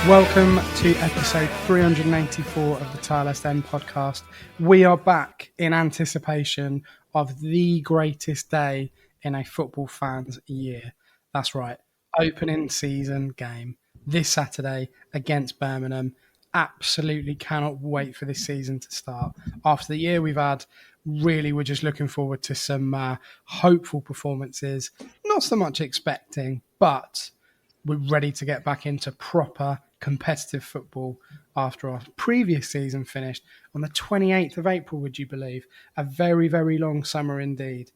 Welcome to episode 384 of the Tilehurst podcast. We are back in anticipation of the greatest day in a football fan's year. That's right, opening season game this Saturday against Birmingham. Absolutely cannot wait for this season to start. After the year we've had, really we're just looking forward to some hopeful performances. Not so much expecting, but we're ready to get back into proper competitive football after our previous season finished on the 28th of April, would you believe? A very, very long summer indeed.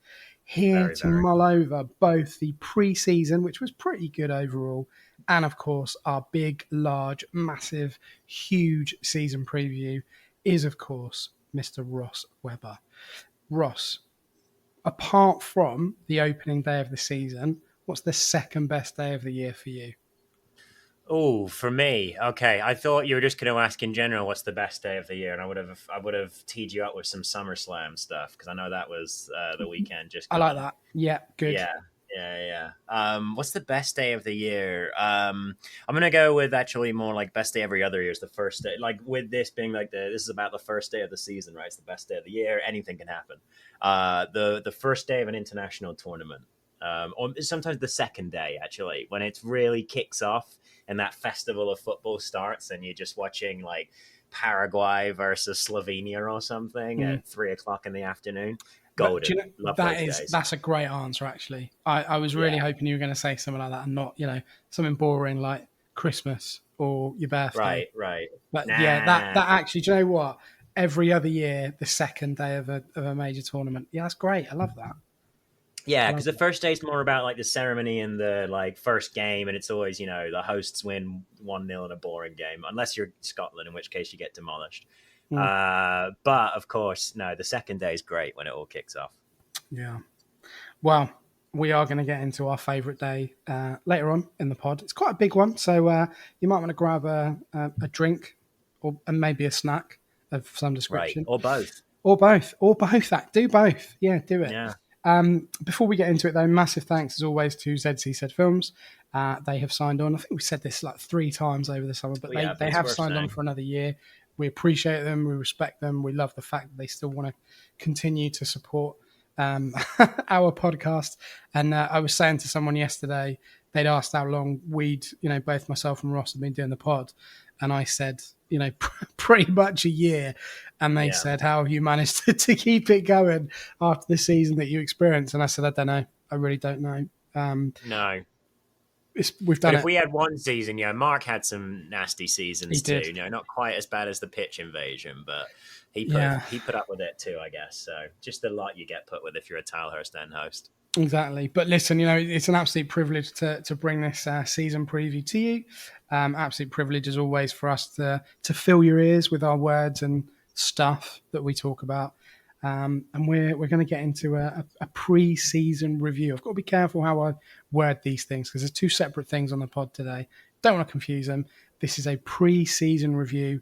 Here to mull over both the pre-season, which was pretty good overall, and of course our big, large, massive, huge season preview is of course Mr. Ross Webber. Ross, apart from the opening day of the season, what's the second best day of the year for you? Oh, for me, okay. I thought you were just going to ask in general what's the best day of the year, and I would have teed you up with some SummerSlam stuff because I know that was the weekend. Just I like that. Yeah, good. Yeah. What's the best day of the year? I'm gonna go with actually more like best day every other year is the first day. Like with this being like this is about the first day of the season, right? It's the best day of the year. Anything can happen. The first day of an international tournament. Or sometimes the second day, actually, when it really kicks off and that festival of football starts and you're just watching like Paraguay versus Slovenia or something at 3:00 in the afternoon. Golden. That's a great answer, actually. I was really hoping you were going to say something like that and not, something boring like Christmas or your birthday. Right. But that actually, do you know what? Every other year, the second day of a major tournament. Yeah, that's great. I love that. Yeah, because the first day is more about like the ceremony and the like first game, and it's always the hosts win 1-0 in a boring game, unless you're Scotland, in which case you get demolished. But of course, no, the second day is great when it all kicks off. Yeah. Well, we are going to get into our favourite day later on in the pod. It's quite a big one, so you might want to grab a drink and maybe a snack of some description. Right, or both. Or both. Do both. Yeah, do it. Yeah. Before we get into it, though, massive thanks as always to ZC Said Films. They have signed on. I think we said this like 3 times over the summer, but they have signed on for another year. We appreciate them. We respect them. We love the fact that they still want to continue to support our podcast. And I was saying to someone yesterday, they'd asked how long we'd, both myself and Ross have been doing the pod. And I said, pretty much a year. And they said, how have you managed to keep it going after the season that you experienced? And I said, I don't know. I really don't know. No. We've done if we had one season, Mark had some nasty seasons too. Not quite as bad as the pitch invasion, but he put up with it too, I guess. So just a lot you get put with if you're a Tilehurst end host. Exactly. But listen, it's an absolute privilege to bring this season preview to you. Absolute privilege as always for us to fill your ears with our words and stuff that we talk about. And we're going to get into a pre-season review. I've got to be careful how I word these things because there's 2 separate things on the pod today. Don't want to confuse them. This is a pre-season review,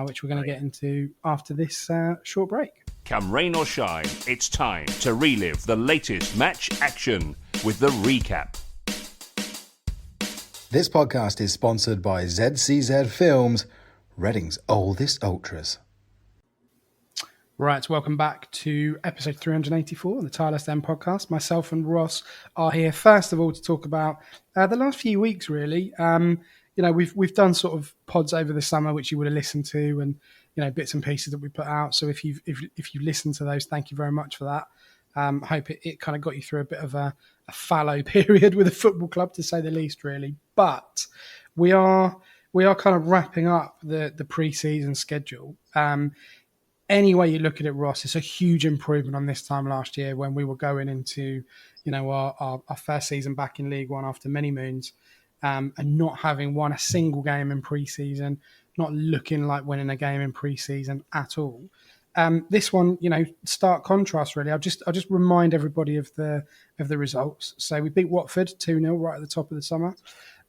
which we're going to get into after this short break. Come rain or shine, it's time to relive the latest match action with the recap. This podcast is sponsored by ZCZ Films, Reading's oldest ultras. Right, welcome back to episode 384 of the Tilehurst podcast. Myself and Ross are here, first of all, to talk about the last few weeks, really. We've done sort of pods over the summer, which you would have listened to, and bits and pieces that we put out. So if you listened to those, thank you very much for that. I hope it kind of got you through a bit of a fallow period with the football club, to say the least, really. But we are kind of wrapping up the pre-season schedule. Any way you look at it, Ross, it's a huge improvement on this time last year when we were going into, our first season back in League One after many moons, and not having won a single game in pre-season, not looking like winning a game in pre-season at all. This one, stark contrast really. I'll just remind everybody of the results. So we beat Watford 2-0 right at the top of the summer.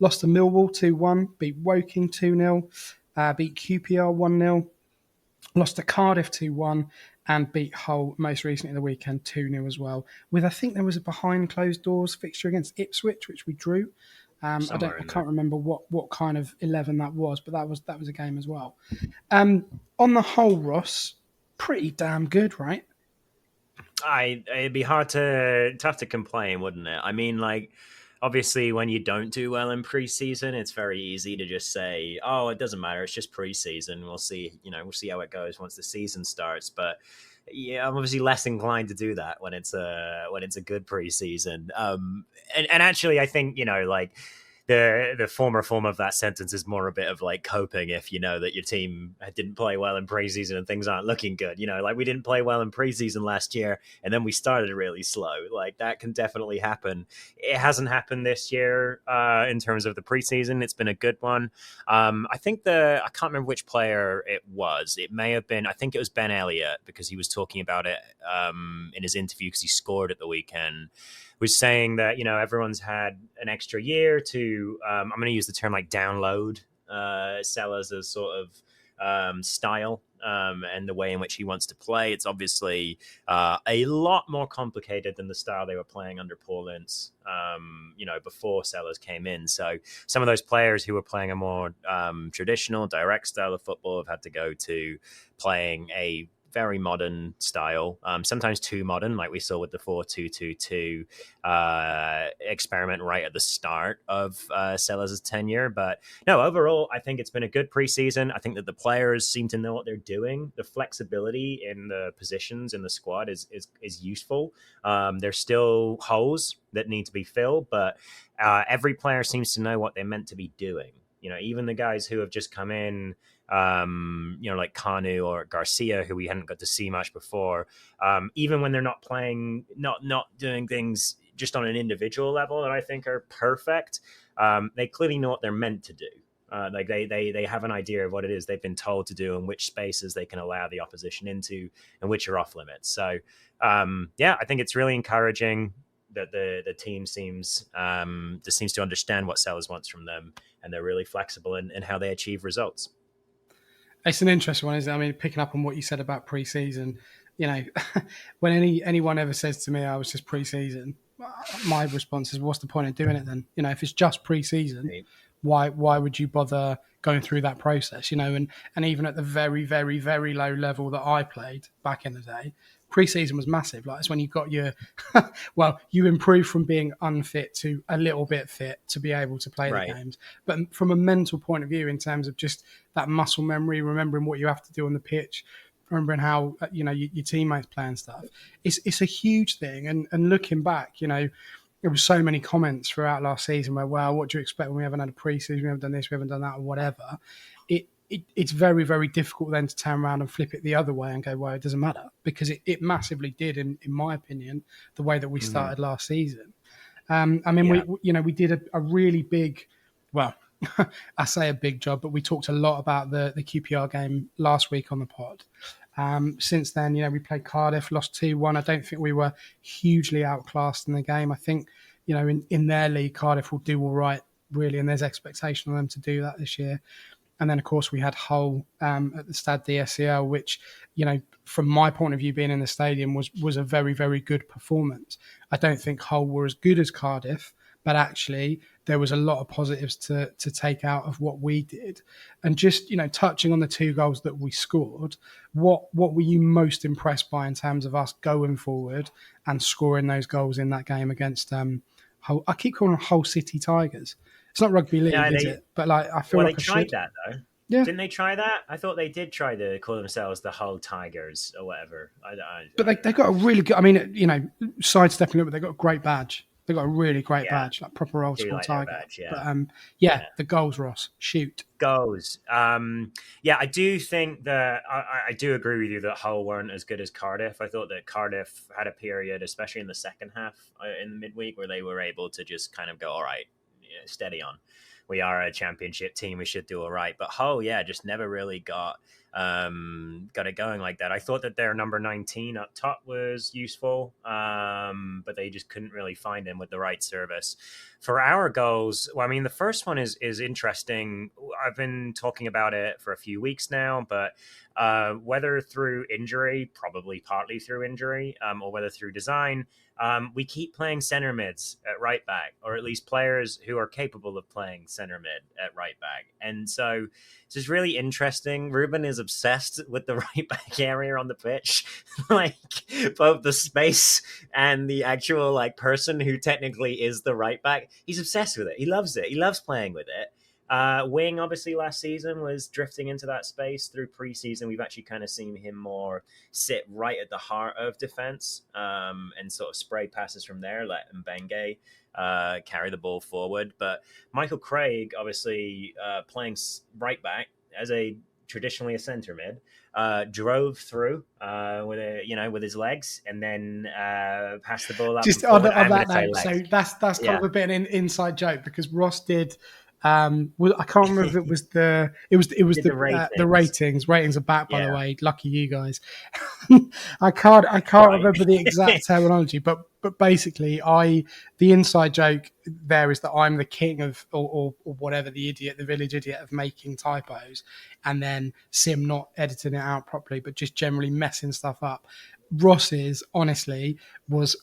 Lost to Millwall 2-1. Beat Woking 2-0. Beat QPR 1-0. Lost to Cardiff 2-1 and beat Hull most recently the weekend 2-0 as well. With I think there was a behind closed doors fixture against Ipswich, which we drew. I Somewhere in there. can't remember what kind of 11 that was, but that was a game as well. On the whole, Ross, pretty damn good, right? It'd be tough to complain, wouldn't it? I mean, like, obviously, when you don't do well in preseason, it's very easy to just say, "Oh, it doesn't matter. It's just preseason. We'll see. We'll see how it goes once the season starts." But yeah, I'm obviously less inclined to do that when it's a good preseason. And actually, I think like the former form of that sentence is more a bit of like coping if you know that your team didn't play well in preseason and things aren't looking good. Like we didn't play well in preseason last year and then we started really slow. Like that can definitely happen. It hasn't happened this year in terms of the preseason. It's been a good one. I think I can't remember which player it was. It may have been, I think it was Ben Elliott because he was talking about it in his interview because he scored at the weekend. Was saying that everyone's had an extra year to I'm going to use the term like download Sellers' sort of style and the way in which he wants to play. It's obviously a lot more complicated than the style they were playing under Paul Ince before Sellers came in. So some of those players who were playing a more traditional direct style of football have had to go to playing a very modern style, sometimes too modern, like we saw with the 4-2-2-2 experiment right at the start of Sellers' tenure. But no, overall, I think it's been a good preseason. I think that the players seem to know what they're doing. The flexibility in the positions in the squad is useful. There's still holes that need to be filled, but every player seems to know what they're meant to be doing. Even the guys who have just come in, like Kanu or Garcia, who we hadn't got to see much before, even when they're not playing, not doing things just on an individual level that I think are perfect, they clearly know what they're meant to do. Like they have an idea of what it is they've been told to do and which spaces they can allow the opposition into and which are off limits. So I think it's really encouraging that the team seems to understand what Sellers wants from them, and they're really flexible in how they achieve results. It's an interesting one, isn't it? I mean, picking up on what you said about pre-season, when anyone ever says to me, "I was just pre-season," my response is, "What's the point of doing it then? If it's just pre-season, why would you bother going through that process?" And even at the very, very, very low level that I played back in the day, pre-season was massive. Like it's when you got your, well, you improve from being unfit to a little bit fit to be able to play the games. But from a mental point of view, in terms of just that muscle memory, remembering what you have to do on the pitch, remembering how your teammates play and stuff, it's a huge thing. And looking back, there was so many comments throughout last season where, well, what do you expect when we haven't had a pre-season, we haven't done this, we haven't done that, or whatever. It's very, very difficult then to turn around and flip it the other way and go, well, it doesn't matter, because it massively did, in my opinion, the way that we started last season. We did a really big, well, I say a big job, but we talked a lot about the QPR game last week on the pod. Since then, we played Cardiff, lost 2-1. I don't think we were hugely outclassed in the game. I think, in their league, Cardiff will do all right, really, and there's expectation on them to do that this year. And then, of course, we had Hull at the Stade DSCL, which, from my point of view, being in the stadium was a very, very good performance. I don't think Hull were as good as Cardiff, but actually there was a lot of positives to take out of what we did. And just, touching on the 2 goals that we scored, what were you most impressed by in terms of us going forward and scoring those goals in that game against Hull? I keep calling them Hull City Tigers. It's not rugby league, is it? But I feel like they tried that though. Yeah. Didn't they try that? I thought they did try to call themselves the Hull Tigers or whatever. But they got a really good. I mean, sidestepping it, but they got a great badge. They got a really great badge, like proper old school Tiger. Badge, But the goals, Ross, shoot goals. I do think that I do agree with you that Hull weren't as good as Cardiff. I thought that Cardiff had a period, especially in the second half in the midweek, where they were able to just kind of go, all right, steady on. We are a championship team. We should do all right. But Hull, just never really got it going like that. I thought that their number 19 up top was useful, but they just couldn't really find him with the right service. For our goals, well, I mean, the first one is interesting. I've been talking about it for a few weeks now, but whether through injury, probably partly through injury, or whether through design, we keep playing center mids at right back, or at least players who are capable of playing center mid at right back. And so it's just really interesting. Ruben is obsessed with the right back area on the pitch, like both the space and the actual like person who technically is the right back. He's obsessed with it. He loves it. He loves playing with it. Wing, obviously, last season was drifting into that space. Through preseason, we've actually kind of seen him more sit right at the heart of defense, and sort of spray passes from there, let Mbenge carry the ball forward. But Michael Craig, obviously, playing right back as traditionally a center mid, drove through with his legs, and then passed the ball up. Just on that note, so that's kind of a bit of an inside joke, because Ross did. I can't remember if it was the ratings. Ratings are back, by the way. Lucky you guys. I can't remember the exact terminology, but basically, the inside joke there is that I'm the king of or whatever, the village idiot of making typos, and then Sim not editing it out properly, but just generally messing stuff up. Ross's honestly was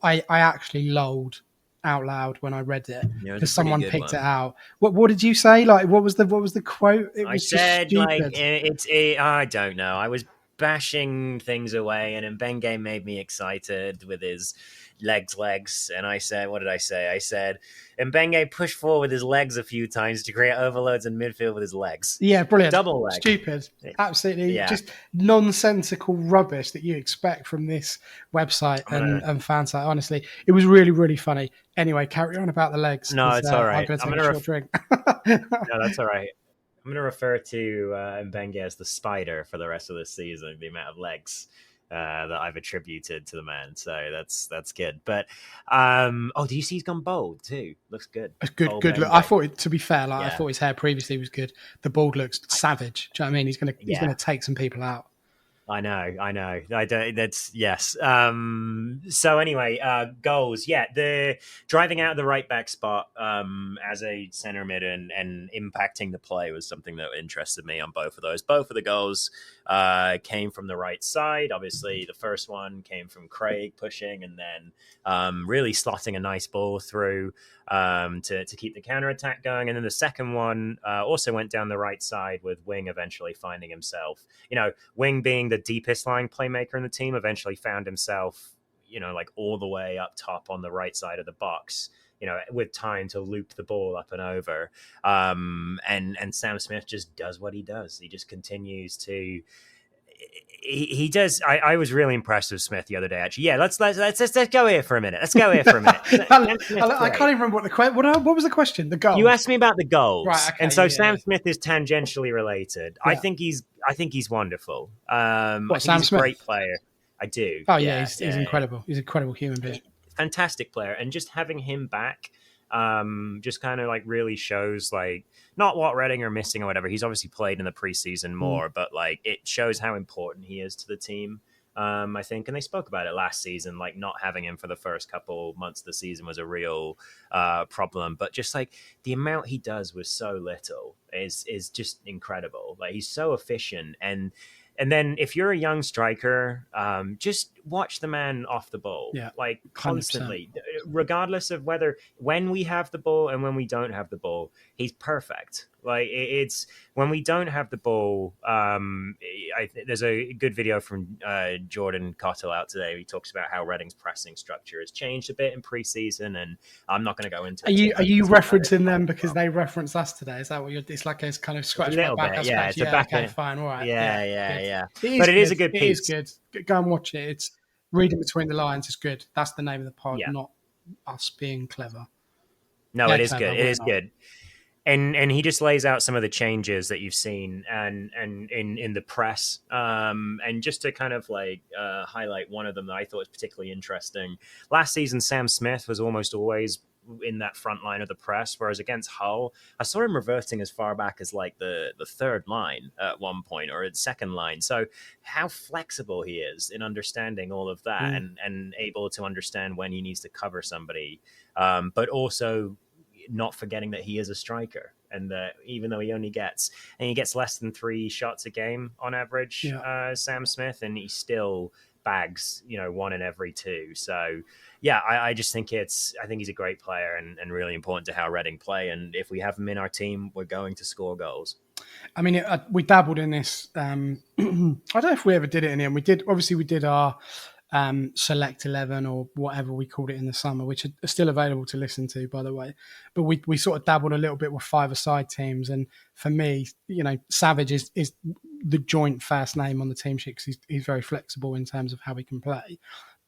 I actually lolled out loud when I read it because someone picked it out. What did you say? Like, what was the quote? I said like I don't know. I was bashing things away, and Mbenge made me excited with his legs. And I said, what did I say? I said, Mbenge pushed forward with his legs a few times to create overloads in midfield with his legs. Yeah, brilliant. Double leg. Stupid. Absolutely. Just nonsensical rubbish that you expect from this website and fan site. Honestly, it was really, really funny. Anyway, carry on about the legs. No, it's all right. I'm going to take a short drink. No, that's all right. I'm going to refer to Mbenge as the spider for the rest of this season, the amount of legs that I've attributed to the man. So that's good. But do you see he's gone bald too? Looks good. Good look. I thought, to be fair, I thought his hair previously was good. The bald looks savage. Do you know what I mean? He's gonna take some people out. I know. I don't. That's yes. So anyway, goals. Yeah, the driving out of the right back spot as a center mid and impacting the play was something that interested me on both of those. Both of the goals came from the right side. Obviously, the first one came from Craig pushing and then really slotting a nice ball through to keep the counter attack going. And then the second one also went down the right side with Wing eventually finding himself. Wing being the deepest line playmaker in the team, eventually found himself, like all the way up top on the right side of the box, with time to loop the ball up and over. And Sam Smith just does what he does. He just continues to. He does. I was really impressed with Smith the other day. Actually, let's go here for a minute. Let's go here for a minute. I can't even remember what was the question. The goal. You asked me about the goals, right? Okay, and so Sam Smith is tangentially related. Yeah. I think he's wonderful. Sam Smith? A great player. I do. Oh yeah, he's incredible. He's an incredible human being. Fantastic player, and just having him back. Just kind of like really shows like not what Reading are missing or whatever. He's obviously played in the preseason more, but like it shows how important he is to the team. I think, and they spoke about it last season, like not having him for the first couple months of the season was a real problem. But just like the amount he does with so little is just incredible. Like he's so efficient and then if you're a young striker, just watch the man off the ball, like constantly, 100%. Regardless of when we have the ball and when we don't have the ball, he's perfect. Like it's when we don't have the ball. There's a good video from Jordan Cottle out today. He talks about how Reading's pressing structure has changed a bit in preseason, and I'm not going to go into. Are you referencing them because they reference us today? Is that what you're? It's like a kind of scratch my back. Yeah, it's a back. Okay, fine, all right. Yeah. But it is a good piece. It is good. Go and watch it. It's reading between the lines is good. That's the name of the pod, not us being clever. No, it is good. It is good. And he just lays out some of the changes that you've seen and in the press. And just to kind of like highlight one of them that I thought was particularly interesting. Last season, Sam Smith was almost always in that front line of the press, whereas against Hull, I saw him reverting as far back as like the third line at one point or its second line. So how flexible he is in understanding all of that and able to understand when he needs to cover somebody, but also not forgetting that he is a striker and that even though he gets less than 3 shots a game on average, Sam Smith, and he still bags, 1 in every 2. So yeah, I just think I think he's a great player and really important to how Reading play. And if we have him in our team, we're going to score goals. I mean, we dabbled in this. I don't know if we ever did it in the end. We did our Select 11 or whatever we called it in the summer, which are still available to listen to, by the way. But we sort of dabbled a little bit with 5-a-side teams. And for me, Savage is the joint first name on the team sheet because he's very flexible in terms of how he can play.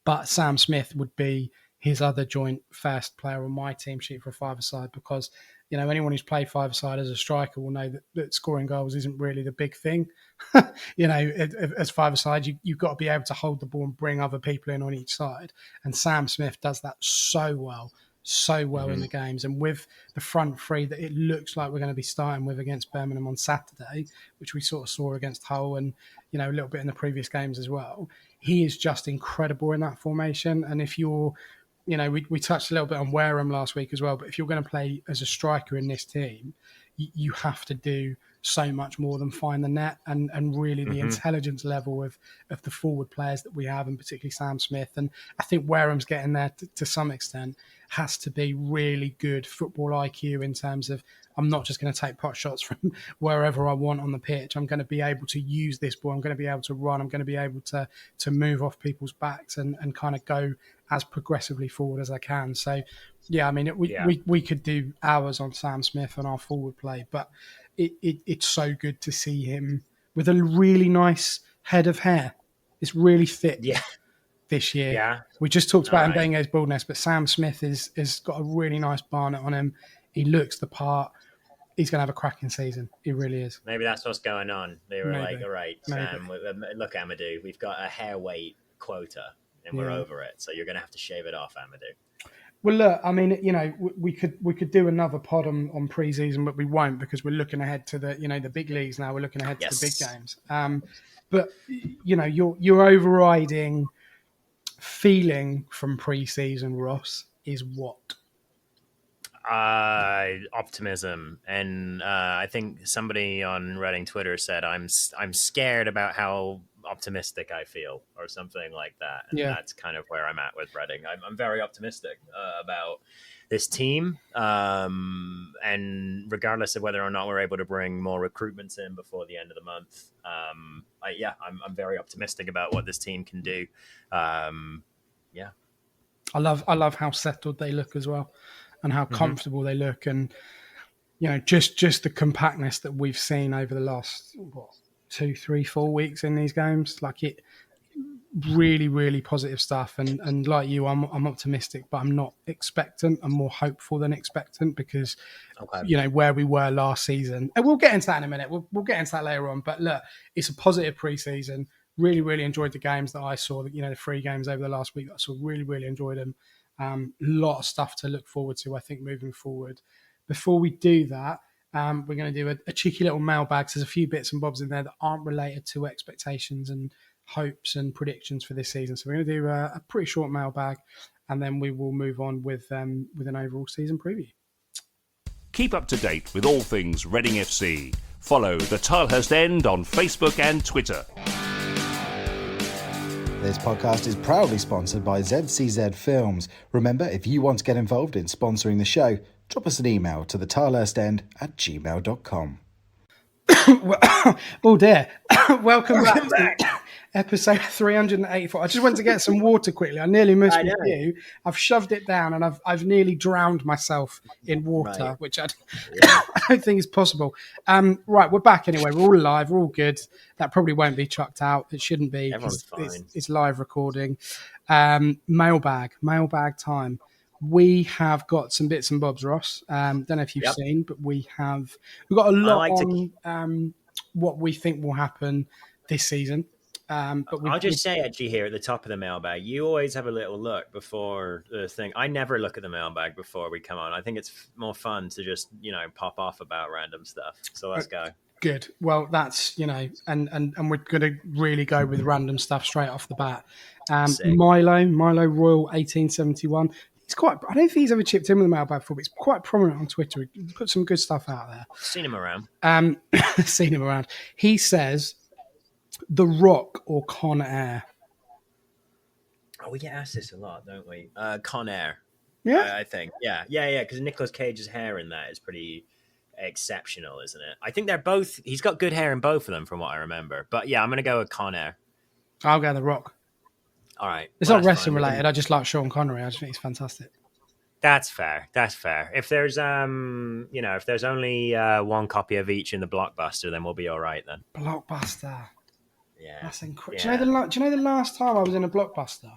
But Sam Smith would be his other joint first player on my team sheet for a 5-a-side because anyone who's played 5-a-side as a striker will know that scoring goals isn't really the big thing. As 5-a-side, you've got to be able to hold the ball and bring other people in on each side. And Sam Smith does that so well in the games. And with the front three that it looks like we're going to be starting with against Birmingham on Saturday, which we sort of saw against Hull and, a little bit in the previous games as well, he is just incredible in that formation. And if you're, we touched a little bit on Wareham last week as well, but if you're going to play as a striker in this team, you have to do so much more than find the net and really the intelligence level of the forward players that we have, and particularly Sam Smith. And I think Wareham's getting there to some extent, has to be really good football IQ in terms of, I'm not just going to take pot shots from wherever I want on the pitch. I'm going to be able to use this ball. I'm going to be able to run. I'm going to be able to move off people's backs and kind of go as progressively forward as I can. So, yeah, I mean, we could do hours on Sam Smith and our forward play, but it's so good to see him with a really nice head of hair. It's really thick this year. Yeah. We just talked about Mbenge's baldness, but Sam Smith has got a really nice barnet on him. He looks the part. He's going to have a cracking season. He really is. Maybe that's what's going on. They were Maybe. like, all right, look, Amadou, we've got a hair weight quota and we're over it. So you're going to have to shave it off, Amadou. Well, look, I mean, we could do another pod on pre-season, but we won't because we're looking ahead to the big leagues now. We're looking ahead to the big games. But your overriding feeling from pre-season, Ross, is what? Optimism, and I think somebody on Reading Twitter said I'm scared about how optimistic I feel, or something like that. And that's kind of where I'm at with Reading. I'm very optimistic about this team, and regardless of whether or not we're able to bring more recruitments in before the end of the month, I'm very optimistic about what this team can do. I love how settled they look as well, and how comfortable they look, and just the compactness that we've seen over the last 2, 3, 4 weeks in these games. Like, it really, really positive stuff. And like you, I'm optimistic, but I'm not expectant. I'm more hopeful than expectant because where we were last season, and we'll get into that in a minute. We'll get into that later on. But look, it's a positive pre-season. Really, really enjoyed the games that I saw. The 3 games over the last week that I saw. Really, really enjoyed them. Lot of stuff to look forward to, I think, moving forward. Before we do that, we're going to do a cheeky little mailbag. There's a few bits and bobs in there that aren't related to expectations and hopes and predictions for this season. So we're going to do a pretty short mailbag, and then we will move on with an overall season preview. Keep up to date with all things Reading FC. Follow the Tilehurst End on Facebook and Twitter. This podcast is proudly sponsored by ZCZ Films. Remember, if you want to get involved in sponsoring the show, drop us an email to thetilehurstend@gmail.com. Oh dear. Welcome back to episode 384. I just went to get some water quickly. I nearly missed you. I've shoved it down and I've nearly drowned myself in water, which I don't think is possible. Right, we're back anyway. We're all alive. We're all good. That probably won't be chucked out. It shouldn't be. Everyone's fine. It's live recording. Mailbag time. We have got some bits and bobs, Ross. Don't know if you've seen, but we've got a lot on what we think will happen this season. But I'll just say, actually, here at the top of the mailbag, you always have a little look before the thing. I never look at the mailbag before we come on. I think it's more fun to just, pop off about random stuff. So let's go. Good. Well, that's, and we're going to really go with random stuff straight off the bat. Milo Royal 1871. I don't think he's ever chipped in with the mailbag before, but he's quite prominent on Twitter. He put some good stuff out there. Seen him around. Seen him around. He says, The Rock or Con Air? we get asked this a lot, don't we? Con Air. Yeah. I think. Yeah. Because Nicolas Cage's hair in that is pretty exceptional, isn't it? I think they're both. He's got good hair in both of them, from what I remember. But yeah, I'm gonna go with Con Air. I'll go The Rock. All right. It's well, not that's wrestling fine. related. I just like Sean Connery. I just think he's fantastic. That's fair. If there's if there's only one copy of each in the Blockbuster, then we'll be all right then. Blockbuster. Yeah. That's incredible. Yeah. Do you know the last time I was in a Blockbuster?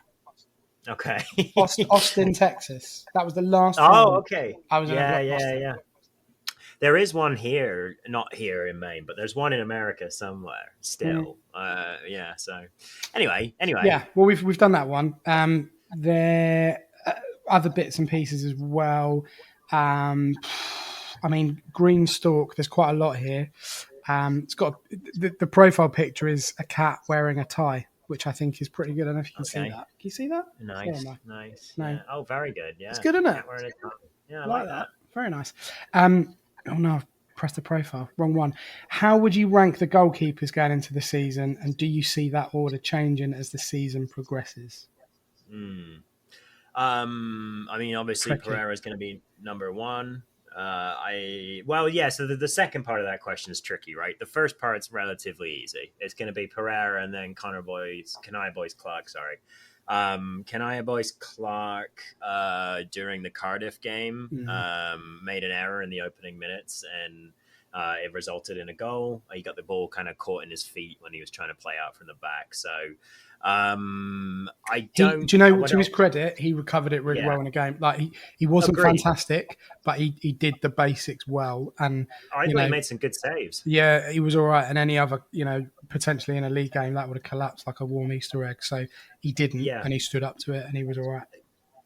Okay. Austin, Texas. That was the last time Oh, okay. I was in a Blockbuster. Yeah. There is one here, not here in Maine, but there's one in America somewhere still. Yeah. So, anyway. Yeah. Well, we've done that one. There other bits and pieces as well. I mean, Greenstalk. There's quite a lot here. It's got the profile picture is a cat wearing a tie, which I think is pretty good. I don't know if you can see that. Can you see that? Nice. No. Yeah. Oh, very good. Yeah. It's good, isn't it? Yeah, I like that. Very nice. Oh no, I've pressed the profile. Wrong one. How would you rank the goalkeepers going into the season, and do you see that order changing as the season progresses? I mean, obviously Pereira is going to be number one. So the second part of that question is tricky, right? The first part's relatively easy. It's going to be Pereira and then Kanaya Boys Clark. Kanaya Boys Clark during the Cardiff game made an error in the opening minutes, and it resulted in a goal. He got the ball kind of caught in his feet when he was trying to play out from the back. So to his credit, he recovered it really well in the game. Like he wasn't fantastic, but he did the basics well. And I thought he made some good saves. Yeah, he was all right. And any other, potentially in a league game, that would have collapsed like a warm Easter egg. So he didn't, and he stood up to it, and he was all right.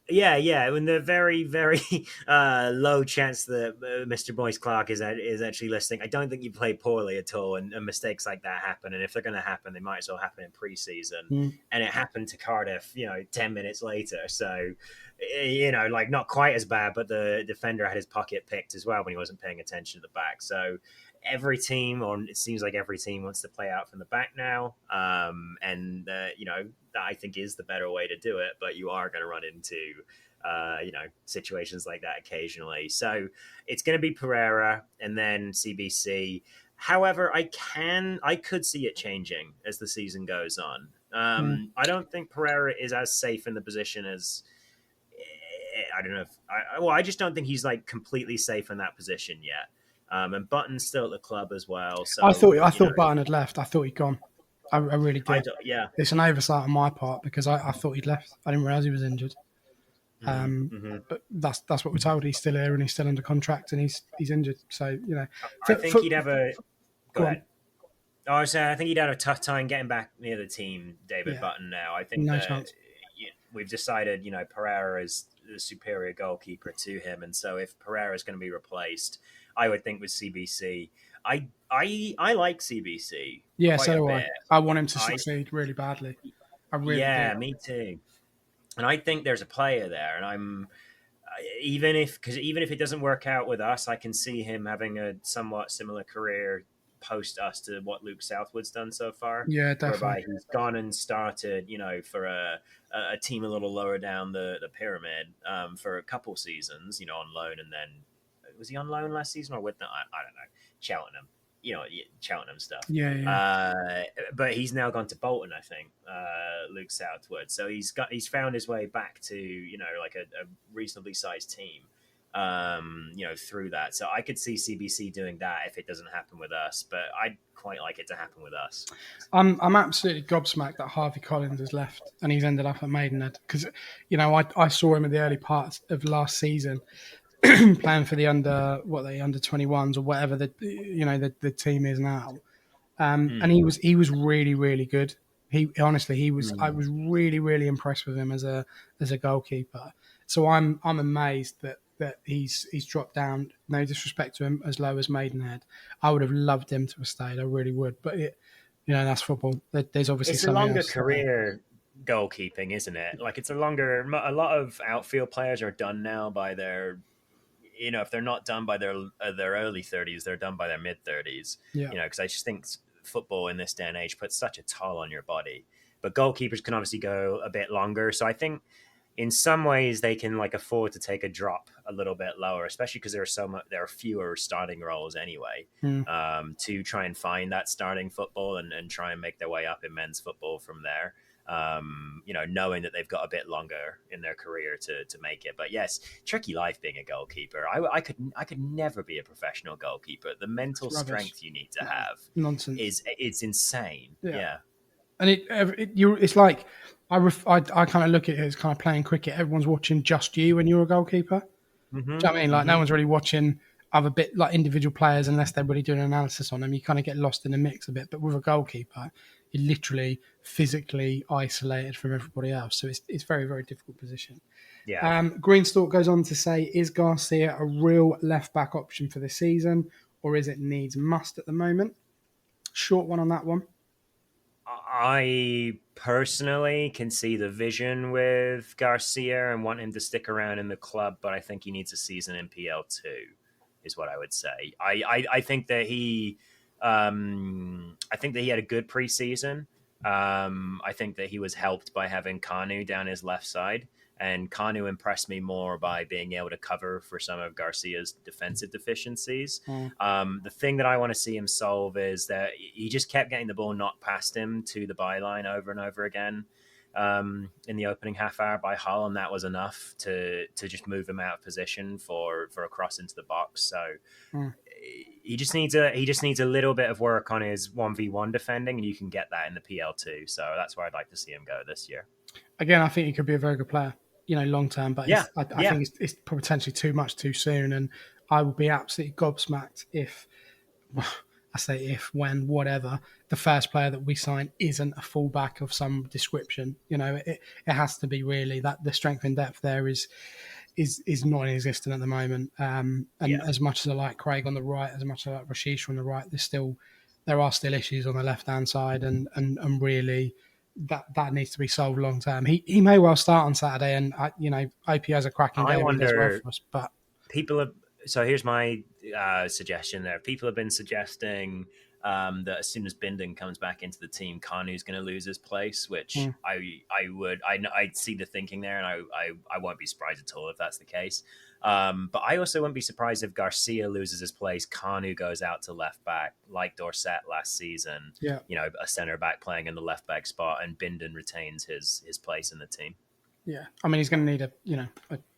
Yeah. And the very, very low chance that Mr. Boyce Clark is actually listening. I don't think you play poorly at all, and mistakes like that happen. And if they're going to happen, they might as well happen in pre-season. And it happened to Cardiff, 10 minutes later. So, not quite as bad, but the defender had his pocket picked as well when he wasn't paying attention to the back. So every team, or it seems like every team, wants to play out from the back now. That I think is the better way to do it, but you are going to run into situations like that occasionally. So it's going to be Pereira and then CBC. However, I could see it changing as the season goes on. I don't think Pereira is as safe in the position as I don't know if I just don't think he's like completely safe in that position yet. And Button's still at the club as well. So I thought Button had left. I thought he'd gone. I really did. It's an oversight on my part because I thought he'd left. I didn't realise he was injured. But that's what we're told. He's still here and he's still under contract and he's injured. So I think he'd have a. Go ahead. I was saying I think he'd have a tough time getting back near the team, David Button. Now I think we've decided Pereira is the superior goalkeeper to him, and so if Pereira is going to be replaced, I would think with CBC. I like CBC. Yeah, so do I. I want him to succeed really badly. I really do. Me too. And I think there's a player there, and I'm even if it doesn't work out with us, I can see him having a somewhat similar career post us to what Luke Southwood's done so far. Yeah, definitely. Whereby he's gone and started, for a team a little lower down the pyramid for a couple seasons, on loan, and then was he on loan last season or with I don't know, Cheltenham. Cheltenham stuff. Yeah. But he's now gone to Bolton, I think, Luke Southwood. So he's found his way back to, like a reasonably sized team, through that. So I could see CBC doing that if it doesn't happen with us, but I'd quite like it to happen with us. I'm absolutely gobsmacked that Harvey Collins has left and he's ended up at Maidenhead because, I saw him in the early parts of last season playing for the under 21s or whatever the team is now, and he was really, really good. I was really, really impressed with him as a goalkeeper. So I'm amazed that he's dropped down. No disrespect to him, as low as Maidenhead. I would have loved him to have stayed. I really would, but that's football. There's obviously it's a longer career. Goalkeeping, isn't it? Like it's a lot of outfield players are done now by their. If they're not done by their early 30s, they're done by their mid 30s. Yeah. Because I just think football in this day and age puts such a toll on your body. but goalkeepers can obviously go a bit longer. So I think in some ways they can like afford to take a drop a little bit lower, especially because there are fewer starting roles anyway, to try and find that starting football and try and make their way up in men's football from there. Knowing that they've got a bit longer in their career to make it. But yes, tricky life being a goalkeeper. I could never be a professional goalkeeper. The mental strength you need to have nonsense. It's insane. Yeah. And it's like I kind of look at it as kind of playing cricket. Everyone's watching just you when you're a goalkeeper. Do you know what I mean? Like no one's really watching other bit like individual players unless they're really doing an analysis on them. You kind of get lost in the mix a bit. But with a goalkeeper, you're literally physically isolated from everybody else. So it's very, very difficult position. Yeah. Greenstalk goes on to say, is Garcia a real left back option for the season, or is it needs must at the moment? Short one on that one. I personally can see the vision with Garcia and want him to stick around in the club, but I think he needs a season in PL2, is what I would say. I think that I think that he had a good preseason. I think that he was helped by having Kanu down his left side. And Kanu impressed me more by being able to cover for some of Garcia's defensive deficiencies. The thing that I want to see him solve is that he just kept getting the ball knocked past him to the byline over and over again in the opening half hour by Hull, and that was enough to just move him out of position for a cross into the box. So he just needs a little bit of work on his 1v1 defending, and you can get that in the PL2. So that's where I'd like to see him go this year. Again, I think he could be a very good player, long term, but I think it's potentially too much too soon. And I would be absolutely gobsmacked if, I say if, when, whatever, the first player that we sign isn't a fullback of some description. It has to be really that the strength and depth there is non-existent at the moment. As much as I like Craig on the right, as much as I like Rashish on the right, there are still issues on the left-hand side, and really that needs to be solved long term. He may well start on Saturday, and OP has a cracking game and does well for us. But so here's my suggestion there. People have been suggesting that as soon as Bindon comes back into the team, Kanu's going to lose his place, which I'd see the thinking there, and I won't be surprised at all if that's the case. But I also wouldn't be surprised if Garcia loses his place, Kanu goes out to left back, like Dorset last season. Yeah. A centre back playing in the left back spot, and Bindon retains his place in the team. Yeah, I mean he's going to need a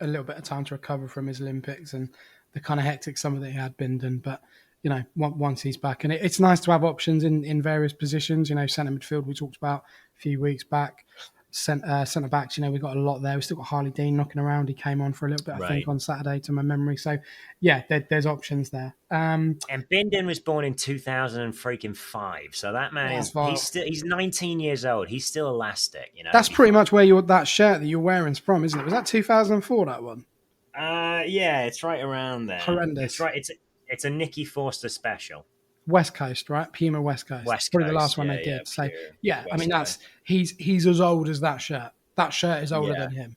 little bit of time to recover from his Olympics and the kind of hectic summer that he had, Bindon. But once he's back, and it's nice to have options in various positions. Centre midfield we talked about a few weeks back. Centre backs, we've got a lot there. We've still got Harley Dean knocking around. He came on for a little bit, I think, on Saturday, to my memory. So, yeah, there's options there. And Bindon was born in 2005, so that man he's 19 years old. He's still elastic, That's pretty much where that shirt that you're wearing's from, isn't it? Was that 2004? That one? Yeah, it's right around there. Horrendous. It's right. It's a Nicky Forster special. West Coast, right? Puma West Coast. Probably the last one they did. So I mean he's as old as that shirt. That shirt is older than him.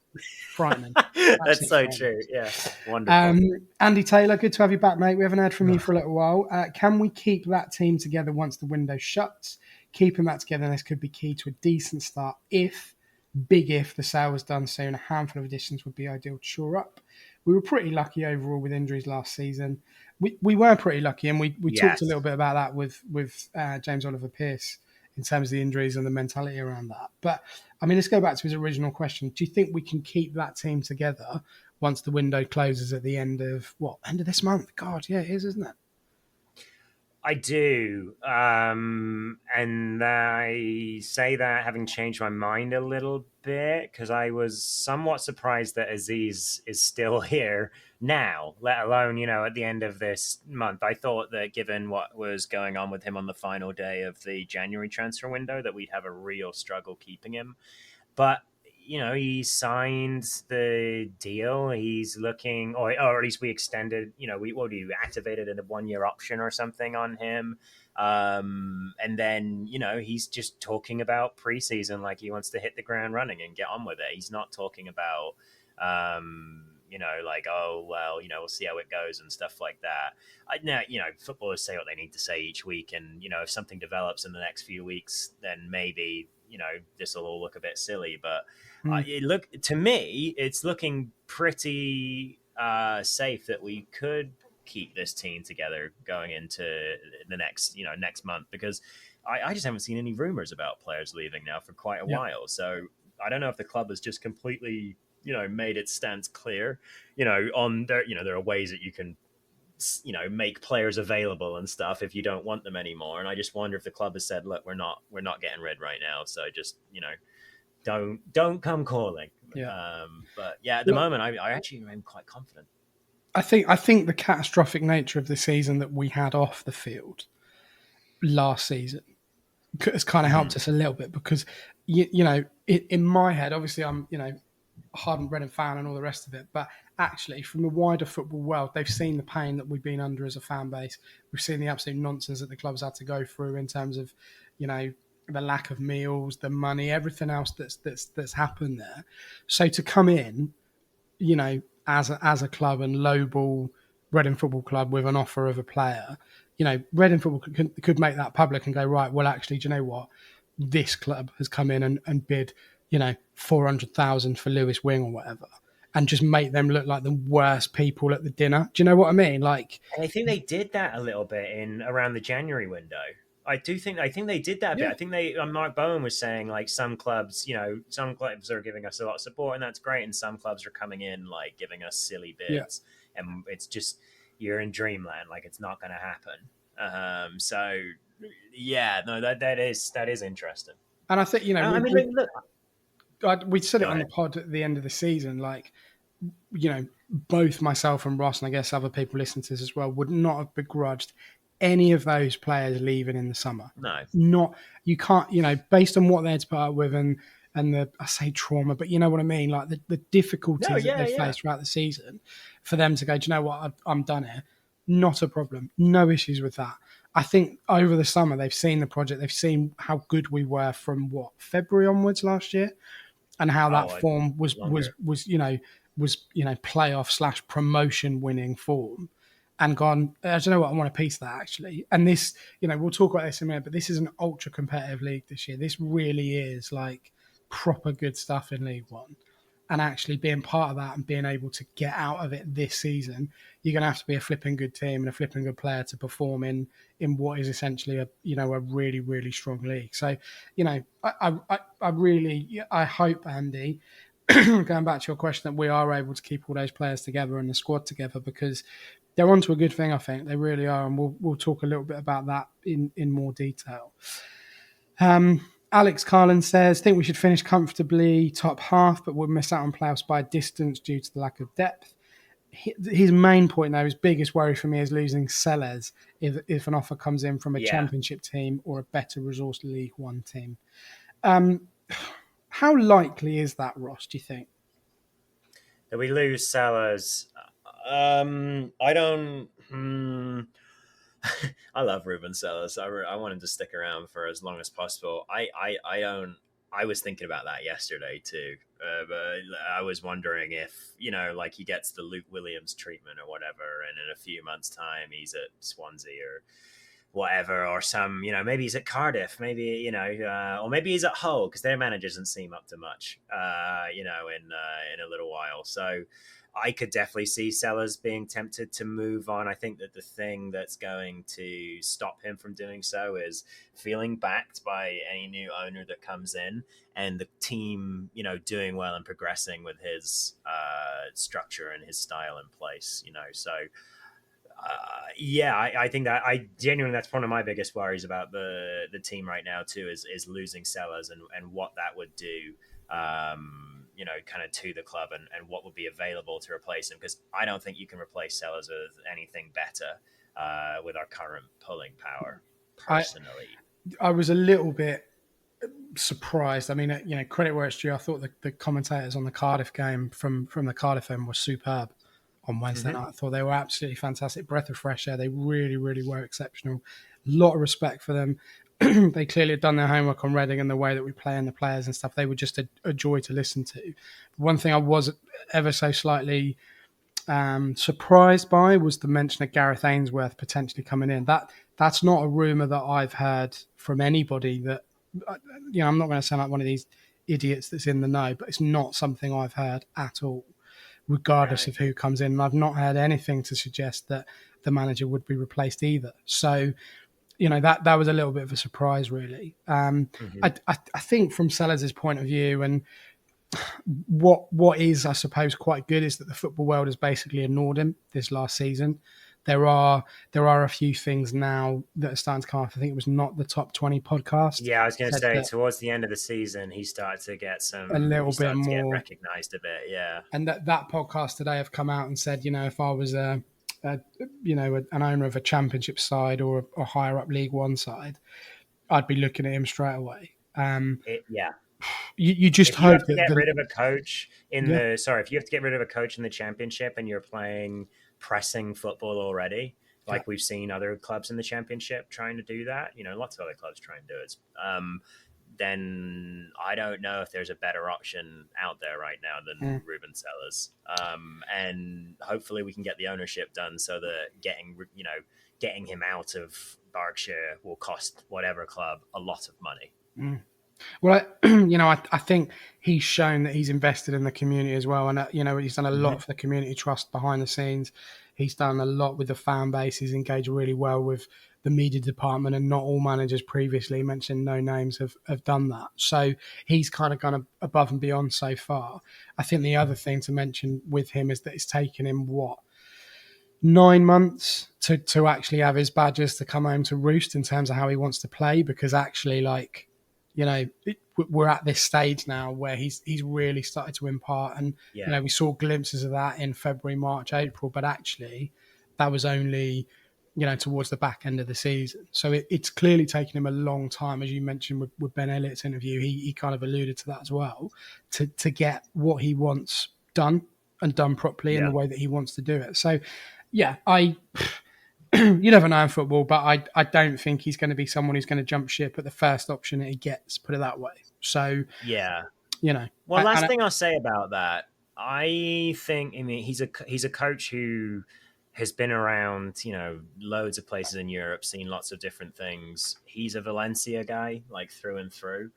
Frightening. That's so true. Yeah, wonderful. Andy Taylor, good to have you back, mate. We haven't heard from you for a little while. Can we keep that team together once the window shuts? Keeping that togetherness could be key to a decent start. If the sale was done soon, a handful of additions would be ideal to shore up. We were pretty lucky overall with injuries last season. We were pretty lucky, and we talked a little bit about that with James Oliver Pearce in terms of the injuries and the mentality around that. But, I mean, let's go back to his original question. Do you think we can keep that team together once the window closes at the end of this month? God, yeah, it is, isn't it? I do. And I say that having changed my mind a little bit, because I was somewhat surprised that Aziz is still here now, let alone, at the end of this month. I thought that given what was going on with him on the final day of the January transfer window, that we'd have a real struggle keeping him. But he signed the deal. He's looking, or at least we extended, we activated a 1-year option or something on him. And then, he's just talking about preseason like he wants to hit the ground running and get on with it. He's not talking about, like, oh well, we'll see how it goes and stuff like that. Now, footballers say what they need to say each week, and if something develops in the next few weeks, then maybe this will all look a bit silly. But to me, it's looking pretty safe that we could keep this team together going into the next month, because I just haven't seen any rumors about players leaving now for quite a while. So I don't know if the club has just completely, made its stance clear, on there, there are ways that you can, make players available and stuff if you don't want them anymore. And I just wonder if the club has said, look, we're not getting rid right now. So just, don't come calling. But yeah, at the moment, I actually am quite confident. I think the catastrophic nature of the season that we had off the field last season has kind of helped us a little bit, because in my head, obviously I'm a hardened Reading fan and all the rest of it, but actually from the wider football world, they've seen the pain that we've been under as a fan base. We've seen the absolute nonsense that the club's had to go through in terms of the lack of meals, the money, everything else that's happened there. So to come in, as a club and lowball Reading Football Club with an offer of a player, Reading Football could make that public and go, right, well, actually, do you know what? This club has come in and bid, 400,000 for Lewis Wing or whatever, and just make them look like the worst people at the dinner. Do you know what I mean? Like, and I think they did that a little bit around the January window. I think they did that a bit. I think Mark Bowen was saying, like, some clubs are giving us a lot of support, and that's great, and some clubs are coming in like giving us silly bids, and it's just, you're in dreamland, like it's not going to happen. So yeah, no, that is interesting. And I think we said it on the pod at the end of the season, like, both myself and Ross, and I guess other people listening to this as well, would not have begrudged any of those players leaving in the summer. No, you can't, based on what they had to put up with and the, I say trauma, but you know what I mean, like the difficulties that they faced throughout the season, for them to go, do you know what, I'm done here. Not a problem. No issues with that. I think over the summer they've seen the project, they've seen how good we were from February onwards last year, and how that form was playoff / promotion winning form, and gone, I don't know what, I want a piece of that actually. And this, we'll talk about this in a minute, but this is an ultra competitive league this year. This really is like proper good stuff in League One. And actually being part of that and being able to get out of it this season, you're going to have to be a flipping good team and a flipping good player to perform in what is essentially a really, really strong league. So, I hope, Andy, going back to your question, that we are able to keep all those players together and the squad together, because they're onto a good thing. I think they really are, and we'll talk a little bit about that in more detail. Alex Carlin says, think we should finish comfortably top half, but we'll miss out on playoffs by distance due to the lack of depth. His main point, though, his biggest worry for me is losing Sellers if an offer comes in from a championship team or a better resourced League One team. How likely is that, Ross, do you think? That we lose Sellers? I don't... I love Ruben Sellers. I want him to stick around for as long as possible. I was thinking about that yesterday too. But I was wondering if, like he gets the Luke Williams treatment or whatever, and in a few months' time he's at Swansea or whatever, or some, maybe he's at Cardiff, maybe, or maybe he's at Hull, because their manager doesn't seem up to much, in a little while. So I could definitely see Sellers being tempted to move on. I think that the thing that's going to stop him from doing so is feeling backed by any new owner that comes in, and the team, doing well and progressing with his structure and his style in place, So, I think that I genuinely, that's one of my biggest worries about the team right now too, is losing Sellers and what that would do, kind of to the club and what would be available to replace him, because I don't think you can replace Sellers with anything better with our current pulling power, personally. I was a little bit surprised. I mean, credit where it's due. I thought the commentators on the Cardiff game from the Cardiff end were superb on Wednesday night. I thought they were absolutely fantastic. Breath of fresh air. They really, really were exceptional. A lot of respect for them. They clearly had done their homework on Reading and the way that we play and the players and stuff. They were just a joy to listen to. One thing I was ever so slightly surprised by was the mention of Gareth Ainsworth potentially coming in. That's not a rumor that I've heard from anybody. That I'm not going to sound like one of these idiots that's in the know, but it's not something I've heard at all, regardless of who comes in. And I've not heard anything to suggest that the manager would be replaced either. So, that was a little bit of a surprise, really. I think from Sellers' point of view, and what is, I suppose, quite good is that the football world has basically ignored him this last season. There are a few things now that are starting to come off. I think it was Not the Top 20 podcast. Yeah, I was going to say towards the end of the season, he started to get a little bit more get recognised a bit. Yeah, and that podcast today have come out and said, if I was an owner of a championship side or a higher up League One side, I'd be looking at him straight away. You just if hope you have to that get rid of a coach in if you have to get rid of a coach in the championship and you're playing pressing football already, like we've seen other clubs in the championship trying to do that, lots of other clubs trying to do it. Then I don't know if there's a better option out there right now than Ruben Sellers. And hopefully we can get the ownership done so that getting him out of Berkshire will cost whatever club a lot of money. Well, I think he's shown that he's invested in the community as well. And, he's done a lot for the community trust behind the scenes. He's done a lot with the fan base. He's engaged really well with the media department, and not all managers previously, mentioned no names, have done that. So he's kind of gone above and beyond so far. I think the other thing to mention with him is that it's taken him, 9 months to actually have his badges to come home to roost in terms of how he wants to play, because actually, we're at this stage now where he's really started to impart, and we saw glimpses of that in February, March, April, but actually that was only towards the back end of the season. So it's clearly taken him a long time, as you mentioned with Ben Elliott's interview. He kind of alluded to that as well, to get what he wants done and done properly in the way that he wants to do it. So you never know in football, but I don't think he's going to be someone who's going to jump ship at the first option that he gets, put it that way. So, Well, last thing I'll say about that, I think, he's a coach who has been around, loads of places in Europe, seen lots of different things. He's a Valencia guy, like through and through.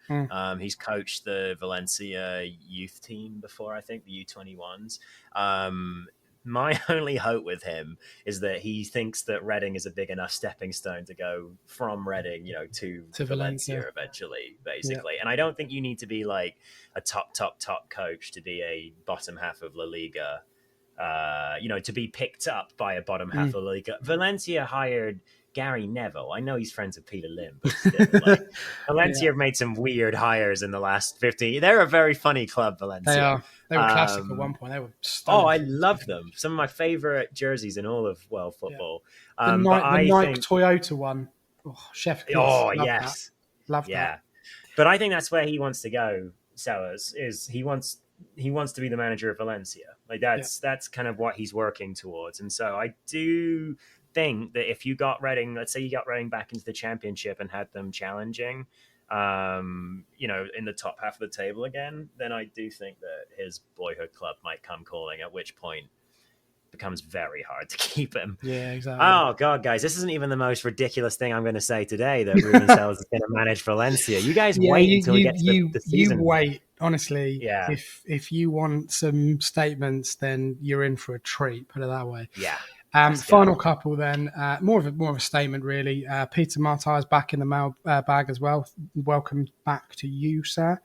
He's coached the Valencia youth team before, I think, the U21s. My only hope with him is that he thinks that Reading is a big enough stepping stone to go from Reading, to Valencia eventually, basically. Yeah. And I don't think you need to be like a top coach to be a bottom half of La Liga, to be picked up by a bottom half of La Liga. Valencia hired Gary Neville. I know he's friends with Peter Lim, but still, Valencia have made some weird hires in the last 15. They're a very funny club, Valencia. They are. They were classic at one point. They were stunning. Oh, I love them. Some of my favorite jerseys in all of world football. The Nike Toyota one. Oh, Chef Kiss. Oh, yes. Love that. But I think that's where he wants to go, Sellers, is he wants to be the manager of Valencia. Like that's kind of what he's working towards. And so I do think that if you got Reading, let's say you got Reading back into the championship and had them challenging, in the top half of the table again, then I do think that his boyhood club might come calling, at which point it becomes very hard to keep him. Yeah, exactly. Oh, God, guys, this isn't even the most ridiculous thing I'm going to say today, that Ruben Sellers is going to manage Valencia. You guys wait until we get to the season. You wait, honestly. Yeah. If you want some statements, then you're in for a treat, put it that way. Yeah. Final couple then, more of a statement really. Peter Martyr is back in the mailbag as well. Welcome back to you, sir.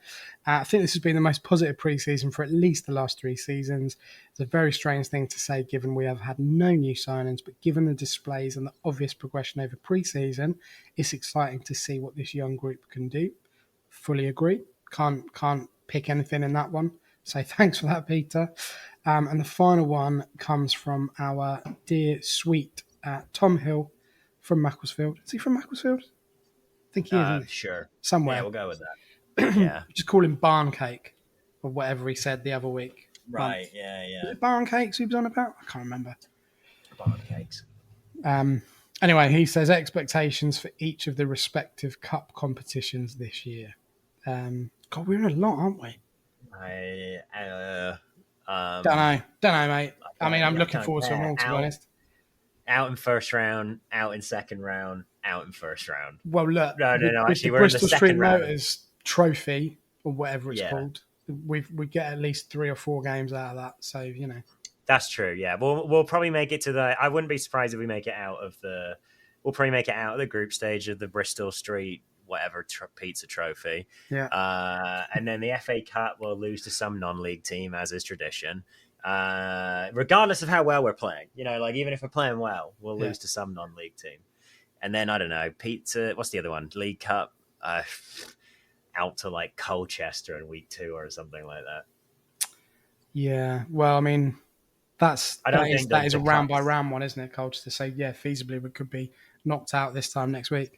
I think this has been the most positive pre-season for at least the last 3 seasons. It's a very strange thing to say given we have had no new signings, but given the displays and the obvious progression over pre-season, it's exciting to see what this young group can do. Fully agree. Can't pick anything in that one. So thanks for that, Peter. And the final one comes from our dear, sweet Tom Hill from Macclesfield. Is he from Macclesfield? I think he is, isn't he? Sure. Somewhere. Yeah, we'll go with that. Yeah. Just call him Barn Cake or whatever he said the other week. Right, yeah. Was it Barn Cakes he was on about? I can't remember. Barn Cakes. Anyway, he says expectations for each of the respective cup competitions this year. God, we're in a lot, aren't we? Don't know, mate. I mean, I'm I looking can't forward to them care. all, to be honest. Out in first round, out in second round, out in first round. Well, look, No. with Actually, the we're in the Bristol Street second round. Motors trophy or whatever it's Yeah. called, we get at least 3 or 4 games out of that. So That's true. Yeah, we'll probably make it to the. I wouldn't be surprised if we make it out of the. We'll probably make it out of the group stage of the Bristol Street whatever pizza trophy. Yeah. And then the FA Cup will lose to some non-league team, as is tradition. Regardless of how well we're playing, like even if we're playing well, we'll lose to some non-league team. And then I don't know, pizza. What's the other one? League Cup. Out to like Colchester in week 2 or something like that. Yeah. Well, I mean, that is a round by round one, isn't it, Colchester? So yeah, feasibly we could be knocked out this time next week.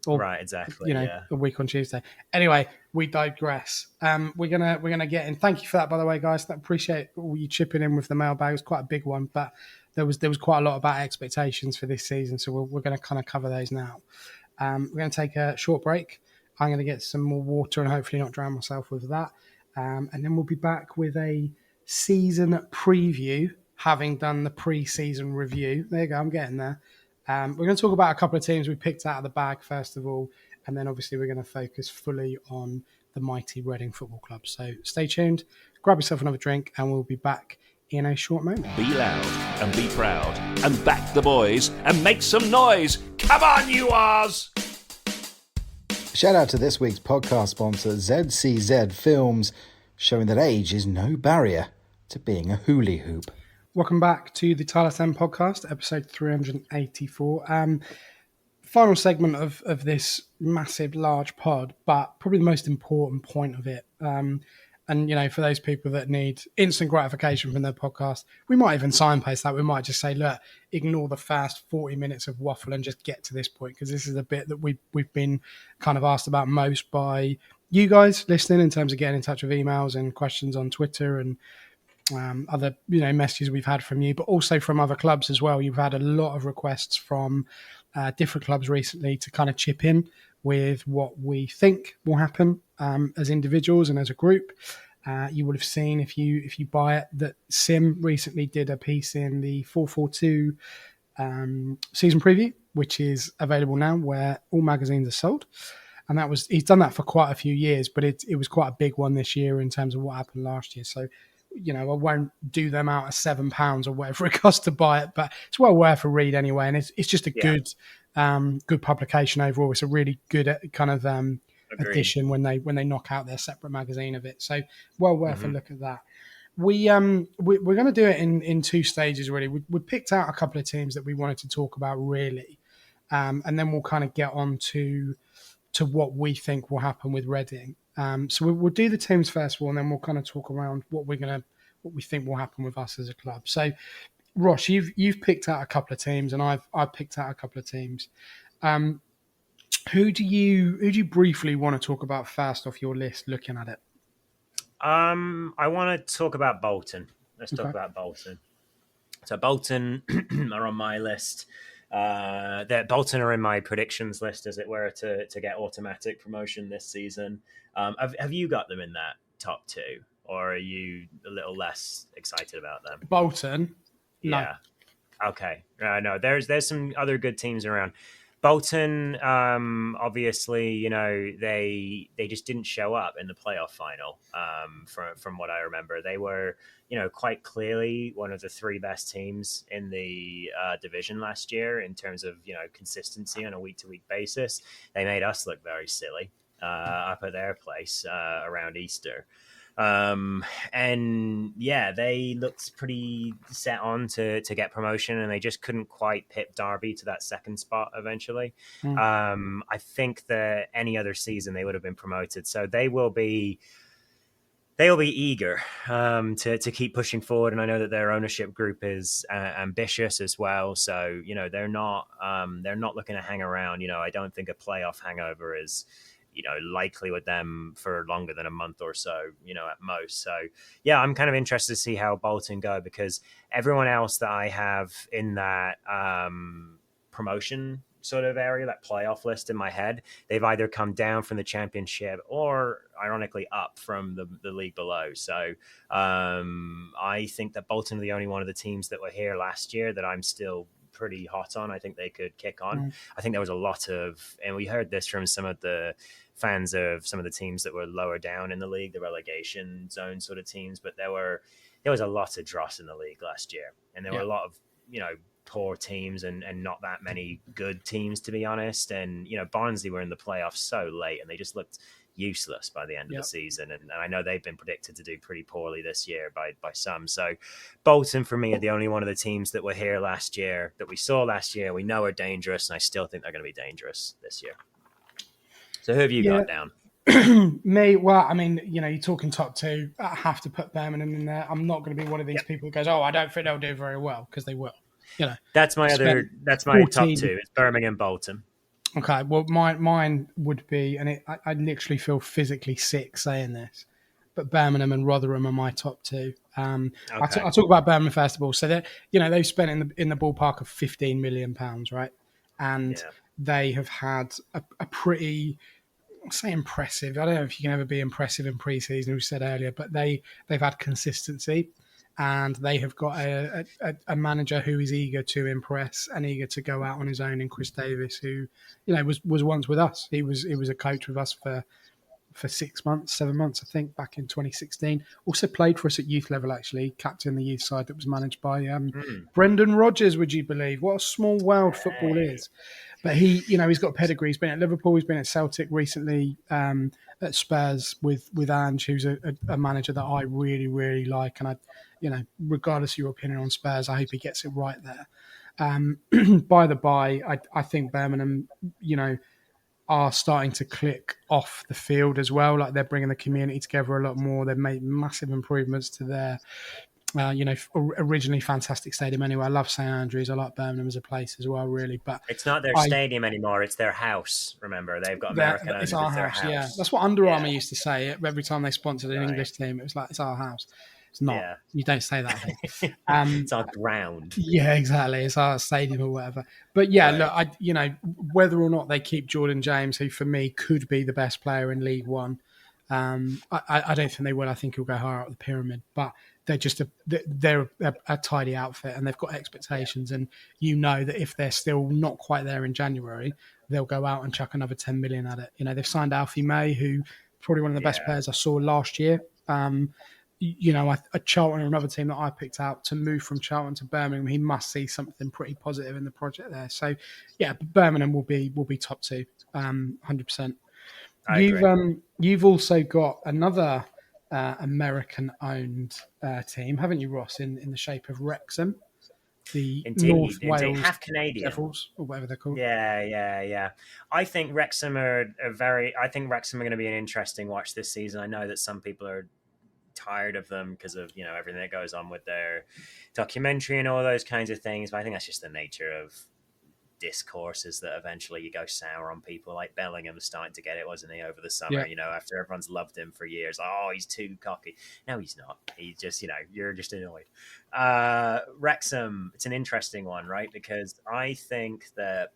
Or, right, exactly. A week on Tuesday. Anyway, we digress. We're gonna get in. Thank you for that, by the way, guys. I appreciate all you chipping in with the mailbag. It was quite a big one, but there was quite a lot about expectations for this season, so we're going to kind of cover those now. We're going to take a short break. I'm going to get some more water and hopefully not drown myself with that. And then we'll be back with a season preview, having done the pre-season review. There you go. I'm getting there. We're going to talk about a couple of teams we picked out of the bag, first of all, and then obviously we're going to focus fully on the mighty Reading Football Club. So stay tuned, grab yourself another drink, and we'll be back in a short moment. Be loud and be proud and back the boys and make some noise. Come on, you Rs! Shout out to this week's podcast sponsor, ZCZ Films, showing that age is no barrier to being a hula hoop. Welcome back to the Tilehurst End podcast, episode 384. Final segment of this massive, large pod, but probably the most important point of it. And, for those people that need instant gratification from their podcast, we might even signpost that. We might just say, look, ignore the first 40 minutes of waffle and just get to this point, because this is the bit that we've been kind of asked about most by you guys listening, in terms of getting in touch with emails and questions on Twitter and other messages we've had from you, but also from other clubs as well. You've had a lot of requests from different clubs recently to kind of chip in with what we think will happen as individuals and as a group. You would have seen, if you buy it, that Sim recently did a piece in the 442 season preview, which is available now where all magazines are sold. And he's done that for quite a few years, but it was quite a big one this year in terms of what happened last year. So I won't do them out at £7 or whatever it costs to buy it, but it's well worth a read anyway. And it's just a good publication overall. It's a really good kind of edition when they knock out their separate magazine of it. So well worth a look at that. We're going to do it in 2 stages really. We picked out a couple of teams that we wanted to talk about really, and then we'll kind of get on to what we think will happen with Reading. So we'll do the teams first of all, and then we'll kind of talk around what we think will happen with us as a club. So, Ross, you've picked out a couple of teams, and I've picked out a couple of teams. Who do you briefly want to talk about first off your list? Looking at it, I want to talk about Bolton. Let's talk about Bolton. So Bolton are on my list. Bolton are in my predictions list, as it were, to get automatic promotion this season. Have you got them in that top 2, or are you a little less excited about them? Bolton, no. Yeah. Okay. No, there's some other good teams around. Bolton, obviously, they just didn't show up in the playoff final. From what I remember, they were, quite clearly one of the 3 best teams in the division last year in terms of, consistency on a week-to-week basis. They made us look very silly up at their place around Easter. And yeah, they looked pretty set on to get promotion, and they just couldn't quite pip Derby to that second spot eventually. I think that any other season they would have been promoted, so they will be eager to keep pushing forward. And I know that their ownership group is ambitious as well, so they're not looking to hang around. I don't think a playoff hangover is likely with them for longer than a month or so, at most. So, yeah, I'm kind of interested to see how Bolton go, because everyone else that I have in that promotion sort of area, that playoff list in my head. They've either come down from the championship or, ironically, up from the league below. So I think that Bolton are the only one of the teams that were here last year that I'm still pretty hot on. I think they could kick on. I think there was a lot of, and we heard this from some of the fans of some of the teams that were lower down in the league, the relegation zone sort of teams, but there was a lot of dross in the league last year, and there were a lot of, poor teams and not that many good teams, to be honest. And, Barnsley were in the playoffs so late and they just looked useless by the end of the season. And I know they've been predicted to do pretty poorly this year by some. So Bolton, for me, are the only one of the teams that were here last year, that we saw last year, we know are dangerous, and I still think they're going to be dangerous this year. So who have you got down? Me, well, I mean, you're talking top two. I have to put Birmingham in there. I'm not going to be one of these people who goes, "Oh, I don't think they'll do very well," because they will. That's my top two. It's Birmingham, Bolton. Okay, well, mine would be, and I literally feel physically sick saying this, but Birmingham and Rotherham are my top two. I talk about Birmingham first of all. So they've spent in the ballpark of £15 million, right? And they have had a pretty, I'll say impressive. I don't know if you can ever be impressive in pre-season, we said earlier, but they've had consistency. And they have got a manager who is eager to impress and eager to go out on his own in Chris Davis, who, was once with us. He was a coach with us for 7 months, I think, back in 2016. Also played for us at youth level, actually, captain the youth side that was managed by Brendan Rodgers, would you believe? What a small world football is. But he's got a pedigree. He's been at Liverpool. He's been at Celtic recently, at Spurs with Ange, who's a manager that I really, really like. And regardless of your opinion on Spurs, I hope he gets it right there. By the by, I think Birmingham, are starting to click off the field as well. Like, they're bringing the community together a lot more. They've made massive improvements to their, originally fantastic stadium anyway. I love St Andrews. I like Birmingham as a place as well, really. But it's not their stadium anymore. It's their house. Remember, they've got American owners. It's our house. Yeah, that's what Under Armour used to say every time they sponsored an English team. It was like, it's our house. It's not. Yeah. You don't say that. It's our ground. Yeah, exactly. It's our stadium or whatever. But look, whether or not they keep Jordan James, who for me could be the best player in League One, I don't think they will. I think he'll go higher up the pyramid. But they're a tidy outfit, and they've got expectations. And that if they're still not quite there in January, they'll go out and chuck another 10 million at it. They've signed Alfie May, who probably one of the best players I saw last year. A Charlton or another team that I picked out to move from Charlton to Birmingham, he must see something pretty positive in the project there. So, Birmingham will be top two, 100%. You've also got another American-owned team, haven't you, Ross? In the shape of Wrexham, the North Wales half Canadian Devils, or whatever they're called. Yeah. I think Wrexham are going to be an interesting watch this season. I know that some people are tired of them because of everything that goes on with their documentary and all those kinds of things, but I think that's just the nature of discourses, that eventually you go sour on people. Like Bellingham was starting to get it, wasn't he, over the summer? After everyone's loved him for years. Oh, he's too cocky. No, he's not. He's just you're just annoyed. Wrexham, it's an interesting one, right? Because I think that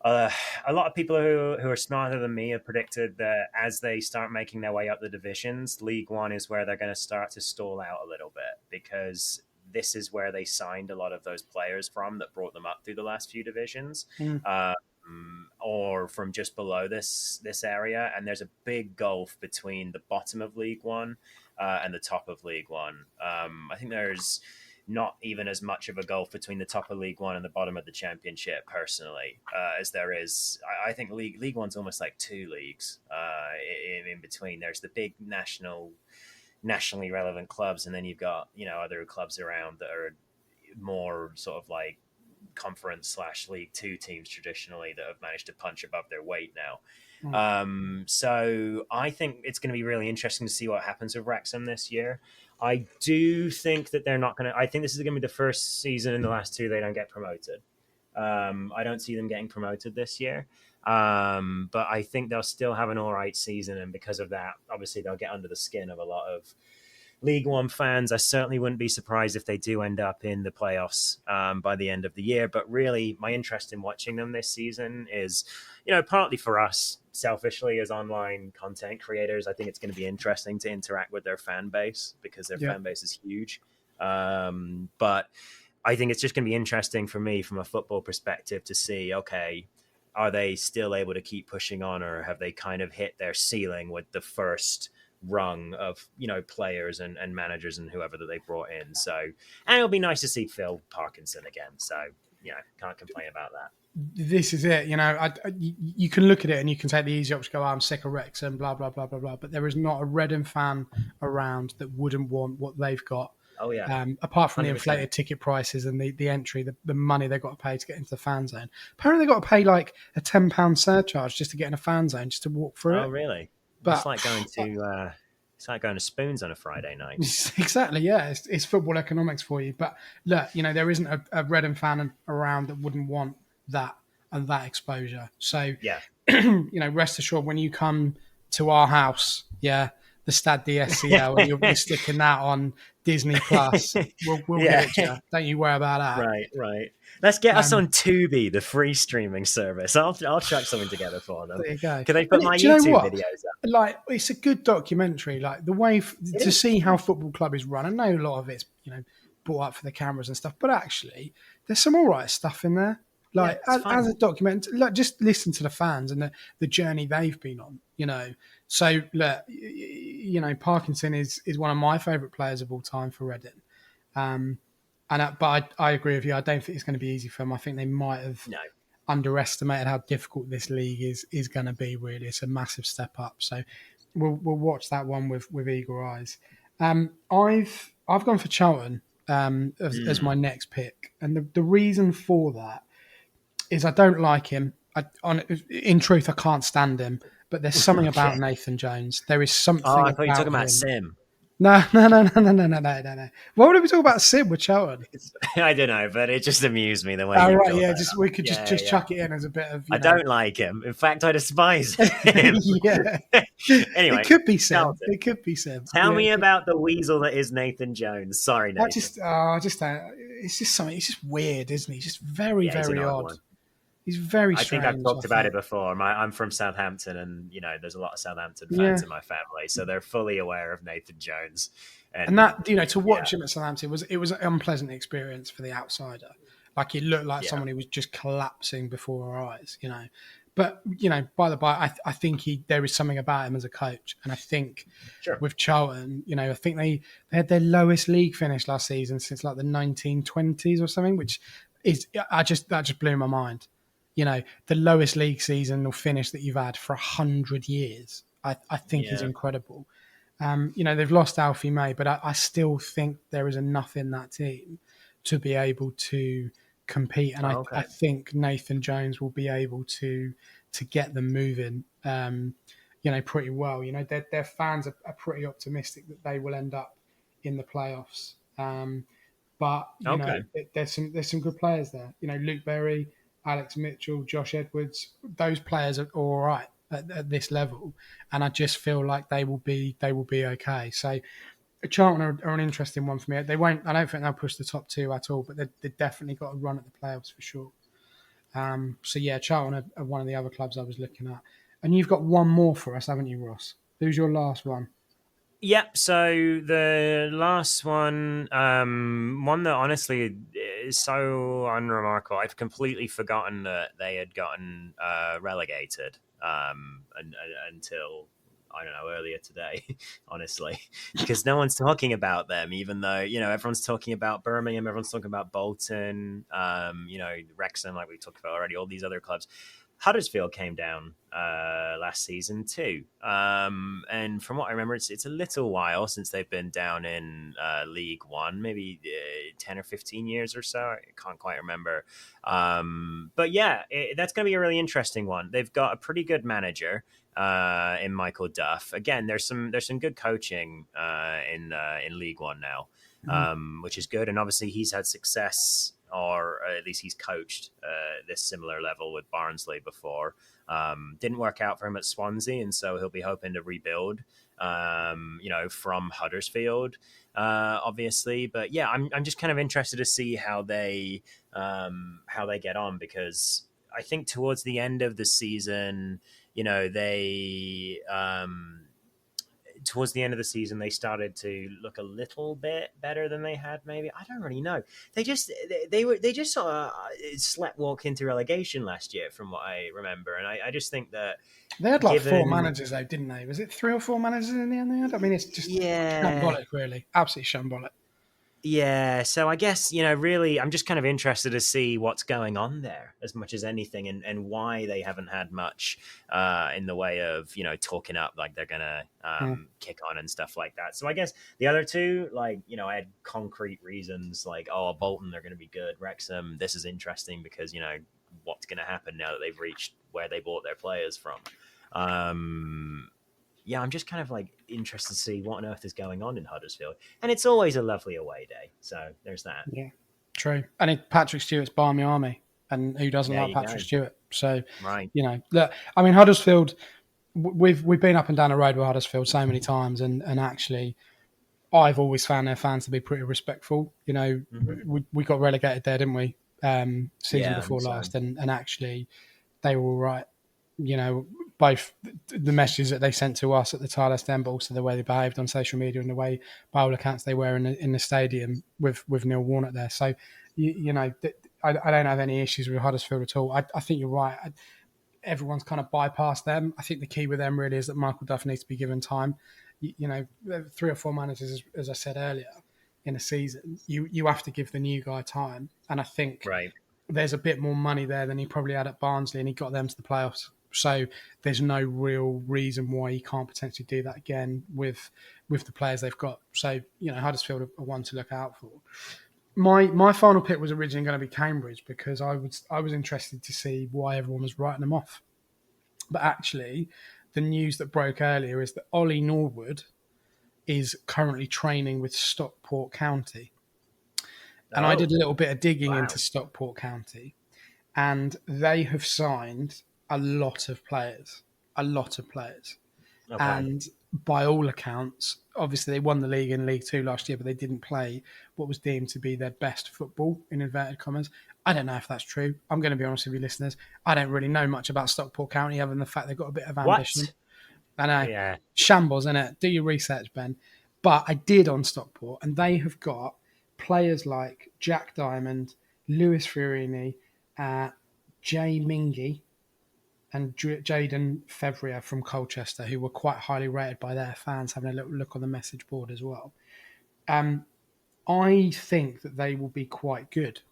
a lot of people who are smarter than me have predicted that as they start making their way up the divisions, League One is where they're going to start to stall out a little bit, because this is where they signed a lot of those players from that brought them up through the last few divisions, or from just below this area. And there's a big gulf between the bottom of League One and the top of League One. I think there's not even as much of a gulf between the top of League One and the bottom of the Championship, personally, as there is. I think League One's almost like two leagues in between. There's the big nationally relevant clubs, and then you've got other clubs around that are more sort of like conference / League Two teams traditionally that have managed to punch above their weight now. So I think it's going to be really interesting to see what happens with Wrexham this year. I do think that they're not going to. I think this is going to be the first season in the last two they don't get promoted. I don't see them getting promoted this year. But I think they'll still have an all right season, and because of that, obviously they'll get under the skin of a lot of League One fans, I certainly wouldn't be surprised if they do end up in the playoffs by the end of the year. But really, my interest in watching them this season is, partly for us, selfishly as online content creators. I think it's going to be interesting to interact with their fan base because their fan base is huge. But I think it's just going to be interesting for me from a football perspective to see, okay, are they still able to keep pushing on, or have they kind of hit their ceiling with the first rung of players and managers and whoever that they brought in? So, and it'll be nice to see Phil Parkinson again, so can't complain about that. This is it. You can look at it and you can take the easy option, go, I'm sick of Wrexham, blah blah blah blah blah, but there is not a Reading fan around that wouldn't want what they've got. Oh yeah. Apart from 100%. the inflated ticket prices and the entry, the money they've got to pay to get into the fan zone. Apparently they've got to pay like a £10 surcharge just to get in a fan zone, just to walk through it. Oh really? But it's like going to Spoons on a Friday night. Exactly, yeah. It's football economics for you. But look, there isn't a Reading fan around that wouldn't want that and that exposure. So, yeah, rest assured when you come to our house, the Stade DSCL, and you'll be sticking that on Disney Plus. We'll get it to you. Don't you worry about that. Right. Let's get us on Tubi, the free streaming service. I'll chuck something together for them. There you go. Can they put my YouTube videos up? Like, it's a good documentary. Like the way to see how football club is run. I know a lot of it's brought up for the cameras and stuff, but actually, there's some all right stuff in there. Like as a document, like just listen to the fans and the journey they've been on. So look, Parkinson is one of my favourite players of all time for Reading. But I agree with you. I don't think it's going to be easy for them. I think they might have underestimated how difficult this league is going to be. Really, it's a massive step up. So we'll watch that one with eager eyes. I've gone for Charlton as my next pick, and the reason for that is I don't like him. In truth, I can't stand him. But there's something about Nathan Jones. There is something. Oh, I thought you were talking about Sim. No. Why would we talk about Sim with Charlton? I don't know, but it just amused me the way. Oh right, yeah. We could just chuck it in as a bit of. I don't like him. In fact, I despise him. Yeah. Anyway, it could be Sim. It could be Sim. Tell me about the weasel that is Nathan Jones. Sorry, Nathan. It's just something. It's just weird, isn't he? He's just very odd. One. He's very strange. I think I've talked about it before. I'm from Southampton, and there's a lot of Southampton fans in my family, so they're fully aware of Nathan Jones. And that to watch him at Southampton it was an unpleasant experience for the outsider. Like it looked like someone who was just collapsing before our eyes. But by the by, I think there is something about him as a coach, and I think with Charlton, I think they had their lowest league finish last season since like the 1920s or something, which is that just blew my mind. The lowest league season or finish that you've had for 100 years, I think is incredible. They've lost Alfie May, but I still think there is enough in that team to be able to compete. And I think Nathan Jones will be able to get them moving, pretty well. Their fans are pretty optimistic that they will end up in the playoffs. But there's some good players there. Luke Berry, Alex Mitchell, Josh Edwards, those players are all right at this level, and I just feel like they will be okay. So Charlton are an interesting one for me. They won't. I don't think they'll push the top two at all, but they've definitely got a run at the playoffs for sure. Charlton are one of the other clubs I was looking at, and you've got one more for us, haven't you, Ross? Who's your last one? Yep. So the last one, one that honestly is so unremarkable. I've completely forgotten that they had gotten relegated until I don't know earlier today, honestly, because no one's talking about them. Even though everyone's talking about Birmingham, everyone's talking about Bolton, Wrexham, like we talked about already. All these other clubs. Huddersfield came down last season too, and from what I remember, it's a little while since they've been down in League One, maybe 10 or 15 years or so. I can't quite remember, but that's going to be a really interesting one. They've got a pretty good manager in Michael Duff. Again, there's some good coaching in League One now, which is good, and obviously he's had success or at least he's coached this similar level with Barnsley before. Didn't work out for him at Swansea, and so he'll be hoping to rebuild, from Huddersfield, obviously. But yeah, I'm just kind of interested to see how they get on, because I think towards the end of the season, towards the end of the season, they started to look a little bit better than they had. Maybe, I don't really know. They just sort of sleptwalked into relegation last year, from what I remember. And I just think that they had like 4 managers, though, didn't they? Was it 3 or 4 managers in the end? They had. I mean, it's just shambolic, really, absolutely shambolic. Yeah, so I guess, really, I'm just kind of interested to see what's going on there as much as anything, and why they haven't had much in the way of, talking up like they're going to kick on and stuff like that. So I guess the other two, I had concrete reasons, like, oh, Bolton, they're going to be good. Wrexham, this is interesting because, what's going to happen now that they've reached where they bought their players from. Yeah, I'm just kind of interested to see what on earth is going on in Huddersfield. And it's always a lovely away day. So there's that. Yeah, true. And Patrick Stewart's Barmy Army. And who doesn't like Patrick Stewart? So, right. Look, I mean, Huddersfield, we've been up and down the road with Huddersfield so many times. And actually, I've always found their fans to be pretty respectful. We got relegated there, didn't we? Season before last. And actually, they were all right. Both the messages that they sent to us at the Tilehurst End, but also the way they behaved on social media and the way, by all accounts, they were in the stadium with Neil Warnock there. So, I don't have any issues with Huddersfield at all. I think you're right. Everyone's kind of bypassed them. I think the key with them really is that Michael Duff needs to be given time. 3 or 4 managers, as I said earlier, in a season, you have to give the new guy time. And I think there's a bit more money there than he probably had at Barnsley, and he got them to the playoffs. So there's no real reason why he can't potentially do that again with the players they've got. So, Huddersfield are one to look out for. My final pick was originally going to be Cambridge, because I was interested to see why everyone was writing them off. But actually, the news that broke earlier is that Ollie Norwood is currently training with Stockport County. And I did a little bit of digging into Stockport County, and they have signed a lot of players. Okay. And by all accounts, obviously they won the league in League 2 last year, but they didn't play what was deemed to be their best football, in inverted commas. I don't know if that's true. I'm going to be honest with you, listeners. I don't really know much about Stockport County other than the fact they've got a bit of ambition. I know. Yeah. Shambles, innit? Do your research, Ben. But I did on Stockport, and they have got players like Jack Diamond, Lewis Fiorini, Jay Mingy, and Jaden Fevrier from Colchester, who were quite highly rated by their fans, having a little look on the message board as well. I think that they will be quite good.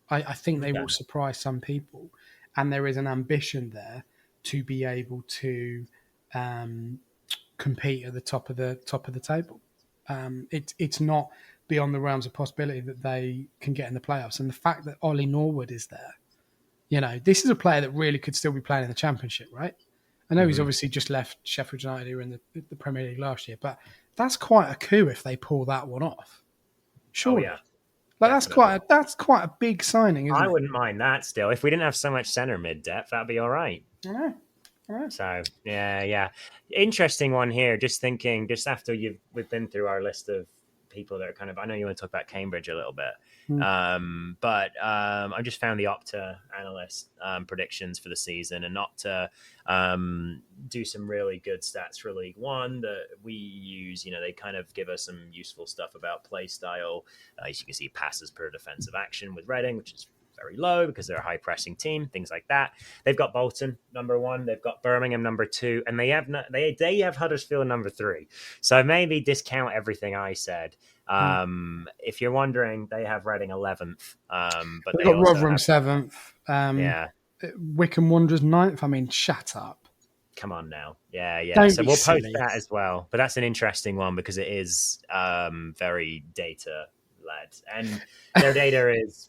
I think they will surprise some people, and there is an ambition there to be able to compete at the top of the table. It's not beyond the realms of possibility that they can get in the playoffs, and the fact that Ollie Norwood is there. This is a player that really could still be playing in the Championship, right? I know he's obviously just left Sheffield United, who were in the Premier League last year, but that's quite a coup if they pull that one off. Sure. Oh, yeah. That's quite a big signing, isn't it? I wouldn't mind that still. If we didn't have so much centre mid depth, that'd be all right. I know. So, yeah. Interesting one here. Just thinking, just after we've been through our list of people that are kind of, I know you want to talk about Cambridge a little bit. But I just found the Opta analyst predictions for the season, and Opta do some really good stats for League One that we use. They kind of give us some useful stuff about play style. As you can see, passes per defensive action with Reading, which is very low because they're a high pressing team, things like that. They've got Bolton number 1, they've got Birmingham number 2, and they have Huddersfield number 3. So maybe discount everything I said. If you're wondering, they have Reading 11th, but they've got Rotherham 7th. Wycombe Wanderers 9th. I mean, shut up. Come on now. Yeah. Don't so we'll silly. Post that as well. But that's an interesting one because it is very data led, and their data is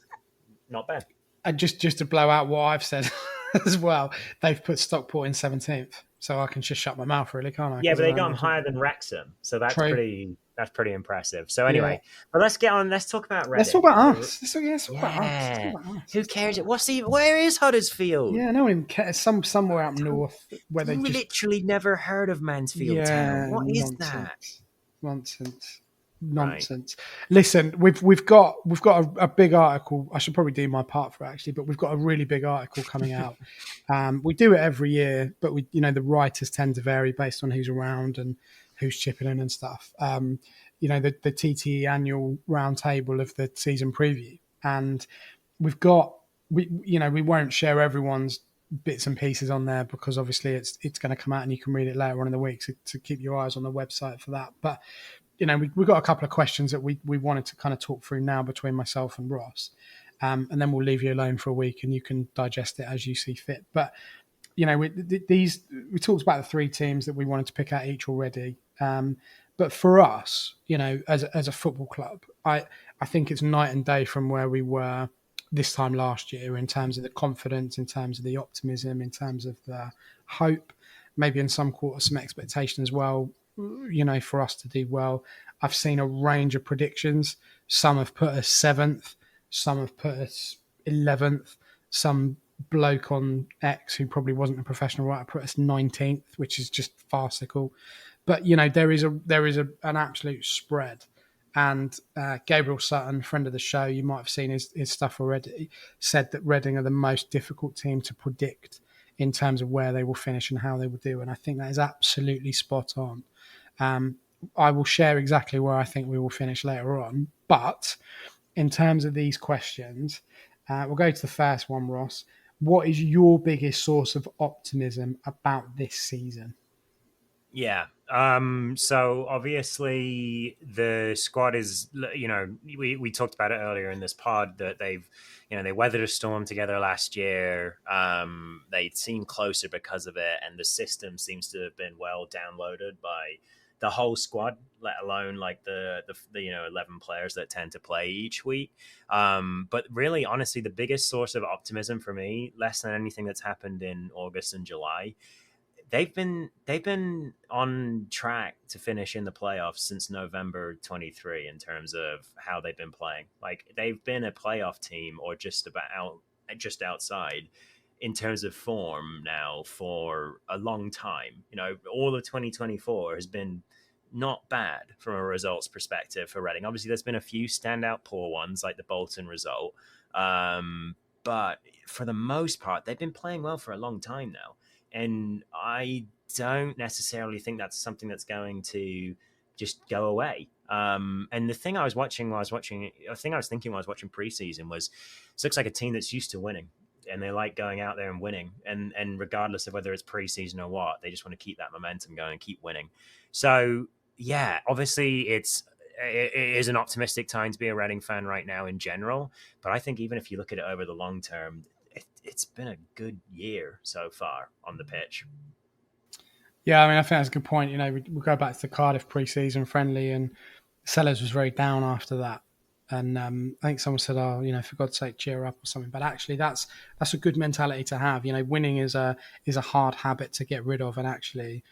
not bad. And just to blow out what I've said as well, they've put Stockport in 17th. so I can just shut my mouth, really, can't I? Yeah, 'Cause but I they don't got know him anything. higher than Wrexham, so that's True. pretty impressive. So anyway, but let's get on. Let's talk about Reading. Let's talk about us. Let's talk about us. Yeah. Let's talk about us. Who cares? Where is Huddersfield? Yeah, no one even cares. Somewhere up north where they just literally never heard of Mansfield Town. What is that? Nonsense. Right. Listen, we've got a big article. I should probably do my part for it, actually, but we've got a really big article coming out. We do it every year, but the writers tend to vary based on who's around and who's chipping in and stuff. The TTE annual roundtable of the season preview, and we won't share everyone's bits and pieces on there because obviously it's going to come out and you can read it later on in the week, so keep your eyes on the website for that. But we've got a couple of questions that we wanted to kind of talk through now between myself and Ross, and then we'll leave you alone for a week and you can digest it as you see fit. But we talked about the three teams that we wanted to pick out each already. But for us, as a football club, I think it's night and day from where we were this time last year in terms of the confidence, in terms of the optimism, in terms of the hope, maybe in some quarters some expectation as well, for us to do well. I've seen a range of predictions. Some have put us 7th, some have put us 11th, some bloke on X who probably wasn't a professional writer put us 19th, which is just farcical. But there is an absolute spread. And Gabriel Sutton, friend of the show, you might have seen his stuff already, said that Reading are the most difficult team to predict in terms of where they will finish and how they will do. And I think that is absolutely spot on. I will share exactly where I think we will finish later on. But in terms of these questions, we'll go to the first one, Ross. What is your biggest source of optimism about this season? Yeah. So obviously the squad is, we talked about it earlier in this pod that they weathered a storm together last year. They seem closer because of it, and the system seems to have been well downloaded by the whole squad, let alone like the 11 players that tend to play each week. But really, honestly, the biggest source of optimism for me, less than anything that's happened in August and July, they've been on track to finish in the playoffs since November 23 in terms of how they've been playing. Like, they've been a playoff team or just outside in terms of form now for a long time. All of 2024 has been not bad from a results perspective for Reading. Obviously, there's been a few standout poor ones, like the Bolton result. But for the most part, they've been playing well for a long time now. And I don't necessarily think that's something that's going to just go away. And the thing I was thinking while I was watching preseason was, this looks like a team that's used to winning, and they like going out there and winning. And regardless of whether it's preseason or what, they just want to keep that momentum going and keep winning. So yeah, obviously it is an optimistic time to be a Reading fan right now in general. But I think even if you look at it over the long term, it's been a good year so far on the pitch. Yeah, I think that's a good point. We go back to the Cardiff pre-season friendly, and Sellers was very down after that. And I think someone said, for God's sake, cheer up or something. But actually, that's a good mentality to have. Winning is a hard habit to get rid of. And actually,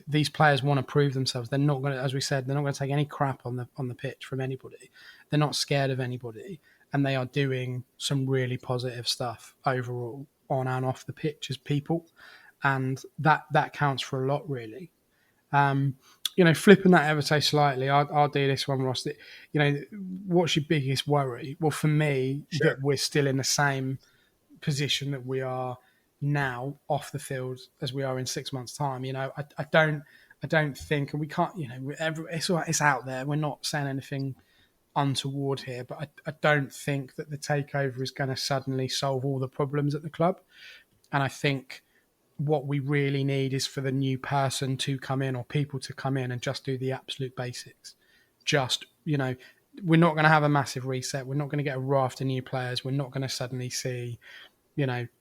these players want to prove themselves. They're not going to, as we said, they're not going to take any crap on the pitch from anybody. They're not scared of anybody. And they are doing some really positive stuff overall on and off the pitch as people. And that counts for a lot, really. Flipping that ever so slightly, I'll do this one, Ross. What's your biggest worry? Well, for me, Sure. that we're still in the same position that we are now off the field as we are in 6 months' time. I don't think, and we can't. It's out there. We're not saying anything untoward here, but I don't think that the takeover is going to suddenly solve all the problems at the club. And I think what we really need is for the new person to come in, or people to come in and just do the absolute basics. We're not going to have a massive reset. We're not going to get a raft of new players. We're not going to suddenly see,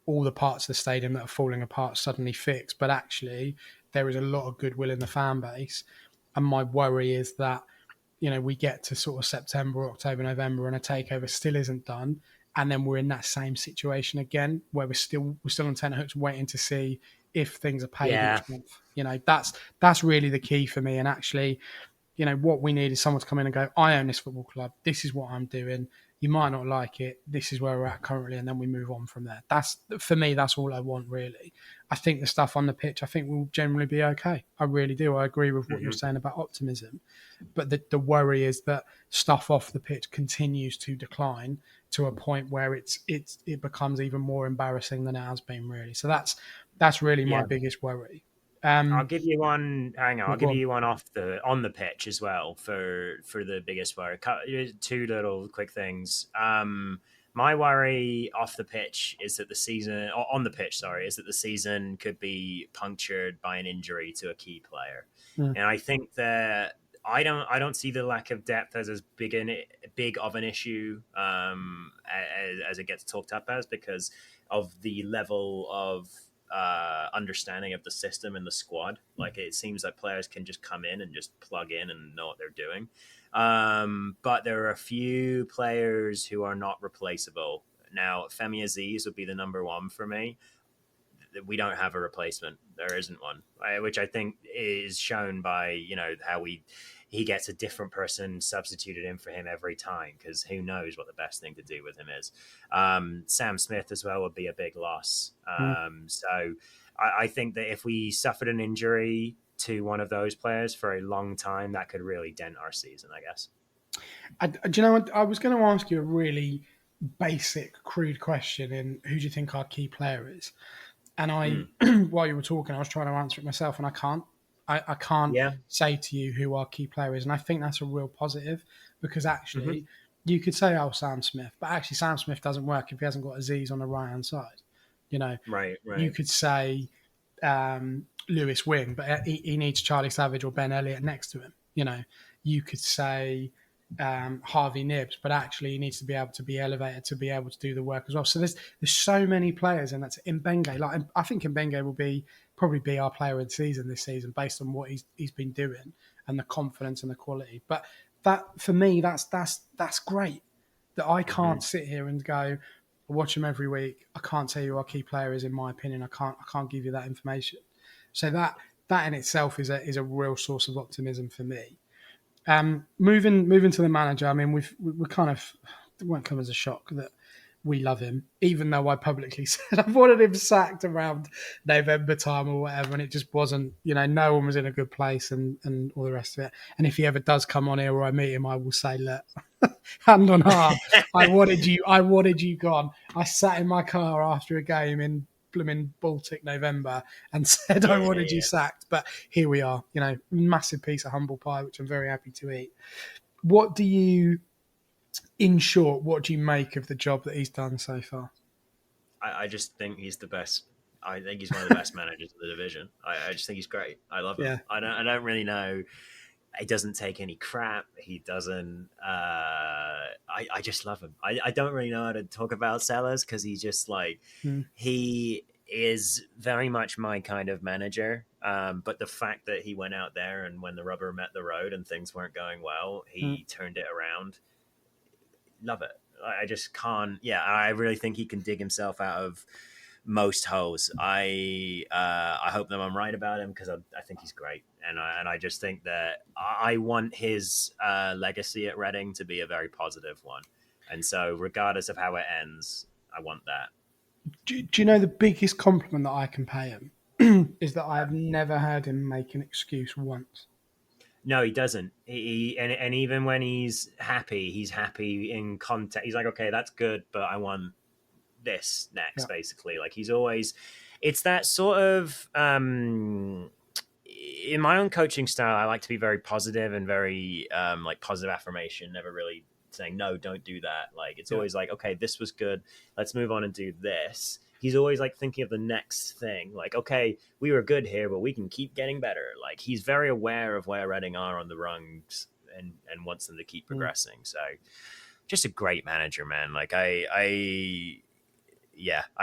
all the parts of the stadium that are falling apart suddenly fixed. But actually, there is a lot of goodwill in the fan base. And my worry is that, we get to sort of September, October, November, and a takeover still isn't done. And then we're in that same situation again, where we're still on tenterhooks waiting to see if things are paid Yeah. each month. That's really the key for me. And actually, what we need is someone to come in and go, I own this football club. This is what I'm doing. You might not like it. This is where we're at currently. And then we move on from there. For me, that's all I want, really. I think the stuff on the pitch, I think will generally be okay. I really do. I agree with what you're saying about optimism. But the worry is that stuff off the pitch continues to decline to a point where it becomes even more embarrassing than it has been, really. So that's really my biggest worry. I'll give you one. Hang on, I'll give on. you one on the pitch as well for the biggest worry. Two little quick things. My worry off the pitch is that the season, or on the pitch, sorry, is that the season could be punctured by an injury to a key player, and I think that I don't see the lack of depth as big of an issue as it gets talked up as, because of the level of understanding of the system and the squad. Like, it seems like players can just come in and just plug in and know what they're doing. But there are a few players who are not replaceable. Now, Femi Aziz would be the number one for me. We don't have a replacement. There isn't one, which I think is shown by, how he gets a different person substituted in for him every time, because who knows what the best thing to do with him is. Sam Smith as well would be a big loss. So I think that if we suffered an injury to one of those players for a long time, that could really dent our season, I guess. Do you know what? I was going to ask you a really basic, crude question in who do you think our key player is? And while you were talking, I was trying to answer it myself, and I can't. I can't say to you who our key player is. And I think that's a real positive, because actually you could say, Sam Smith, but actually Sam Smith doesn't work if he hasn't got Aziz on the right-hand side. Right. You could say Lewis Wing, but he needs Charlie Savage or Ben Elliott next to him. You could say Harvey Nibbs, but actually he needs to be able to be elevated to be able to do the work as well. So there's so many players, and that's Mbenge. Like, I think Mbenge will probably be our player of the season this season, based on what he's been doing and the confidence and the quality. But that, for me, that's great. That I can't sit here and go, I watch him every week. I can't tell you who our key player is, in my opinion. I can't give you that information. So that in itself is a real source of optimism for me. Moving to the manager. I mean, we kind of, it won't come as a shock that we love him, even though I publicly said I wanted him sacked around November time or whatever, and it just wasn't. No one was in a good place, and all the rest of it. And if he ever does come on here or I meet him, I will say, look, hand on heart, I wanted you gone. I sat in my car after a game in blooming Baltic November and said I wanted you sacked, but here we are. Massive piece of humble pie, which I'm very happy to eat. In short, what do you make of the job that he's done so far? I just think he's the best. I think he's one of the best managers of the division. I just think he's great. I love him. Yeah. I don't really know. He doesn't take any crap. He doesn't. I just love him. I don't really know how to talk about Sellers, because he's just like he is very much my kind of manager. But the fact that he went out there, and when the rubber met the road and things weren't going well, he turned it around. Love it. I just can't. Yeah, I really think he can dig himself out of most holes. I hope that I'm right about him, because I think he's great, and I just think that I want his legacy at Reading to be a very positive one, and so regardless of how it ends, I want that. Do you know the biggest compliment that I can pay him is that I have never heard him make an excuse once. No, he doesn't. And even when he's happy in context. He's like, okay, that's good, but I want this next, basically. Like, he's always, it's that sort of, in my own coaching style, I like to be very positive and very, like, positive affirmation, never really saying, no, don't do that. Like, it's always like, okay, this was good. Let's move on and do this. He's always like thinking of the next thing. Like, okay, we were good here, but we can keep getting better. Like, he's very aware of where Reading are on the rungs and wants them to keep progressing. So just a great manager, man. Like, I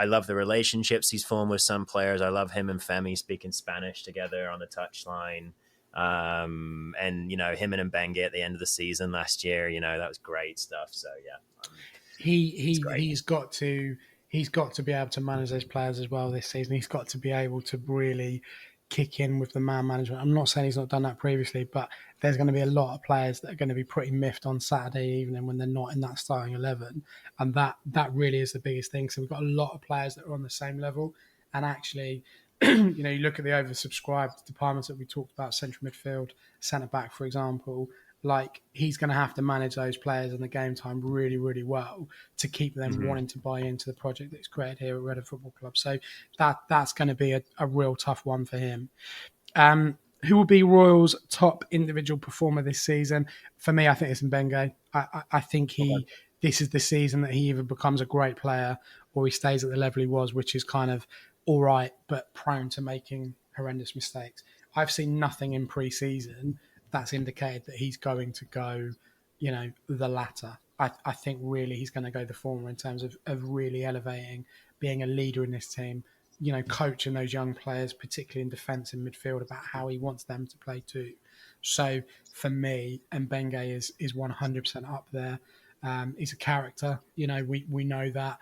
love the relationships he's formed with some players. I love him and Femi speaking Spanish together on the touchline. And, him and Mbenge at the end of the season last year, that was great stuff. So, yeah. he's got to be able to manage those players as well this season. He's got to be able to really kick in with the man management. I'm not saying he's not done that previously, but there's going to be a lot of players that are going to be pretty miffed on Saturday evening when they're not in that starting 11. And that really is the biggest thing. So we've got a lot of players that are on the same level. And actually, you look at the oversubscribed departments that we talked about, central midfield, centre back, for example, like he's going to have to manage those players in the game time really, really well to keep them wanting to buy into the project that's created here at Reading Football Club. So that's going to be a real tough one for him. Who will be Royals' top individual performer this season? For me, I think it's Mbenge. I think this is the season that he either becomes a great player or he stays at the level he was, which is kind of all right, but prone to making horrendous mistakes. I've seen nothing in pre-season that's indicated that he's going to go, the latter. I think really he's going to go the former in terms of really elevating, being a leader in this team, coaching those young players, particularly in defence and midfield, about how he wants them to play too. So for me, Mbenge is 100% up there. He's a character. We know that.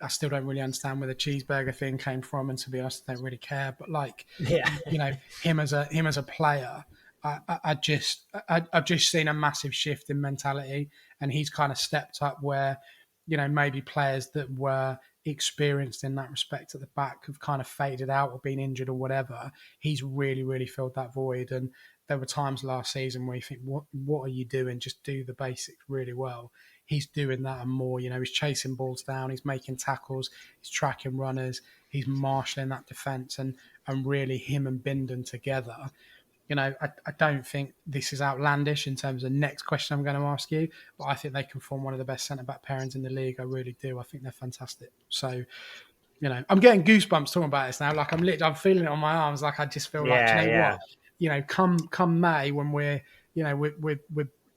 I still don't really understand where the cheeseburger thing came from, and to be honest, I don't really care. But him as a player, I've just seen a massive shift in mentality, and he's kind of stepped up where, maybe players that were experienced in that respect at the back have kind of faded out or been injured or whatever. He's really, really filled that void. And there were times last season where you think, what are you doing? Just do the basics really well. He's doing that and more. He's chasing balls down, he's making tackles, he's tracking runners, he's marshalling that defence, and really him and Bindon together. I don't think this is outlandish in terms of the next question I'm going to ask you, but I think they can form one of the best centre-back pairings in the league. I really do. I think they're fantastic. So, I'm getting goosebumps talking about this now. Like I'm feeling it on my arms. Like I just feel what? Come May when we're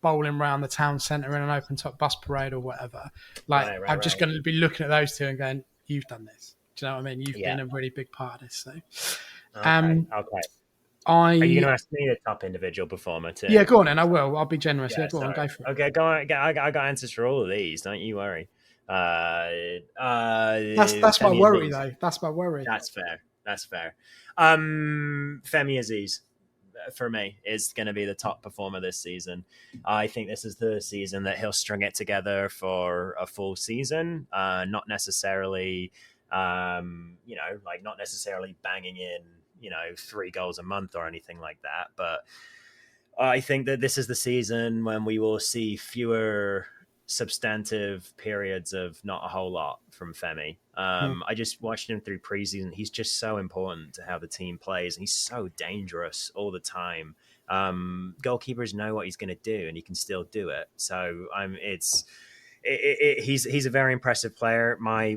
bowling around the town centre in an open-top bus parade or whatever. Like I'm just going to be looking at those two and going, "You've done this." Do you know what I mean? You've been a really big part of this. So, okay. Are you going to ask me the top individual performer too? Yeah, go on, and I will. I'll be generous. Yeah, go on, go for it. Okay, go on. I got answers for all of these. Don't you worry. That's my worry, though. That's my worry. That's fair. Femi Aziz, for me, is going to be the top performer this season. I think this is the season that he'll string it together for a full season. Not necessarily, not necessarily banging in 3 goals a month or anything like that. But I think that this is the season when we will see fewer substantive periods of not a whole lot from Femi. I just watched him through preseason. He's just so important to how the team plays. And he's so dangerous all the time. Goalkeepers know what he's going to do, and he can still do it. So he's a very impressive player. I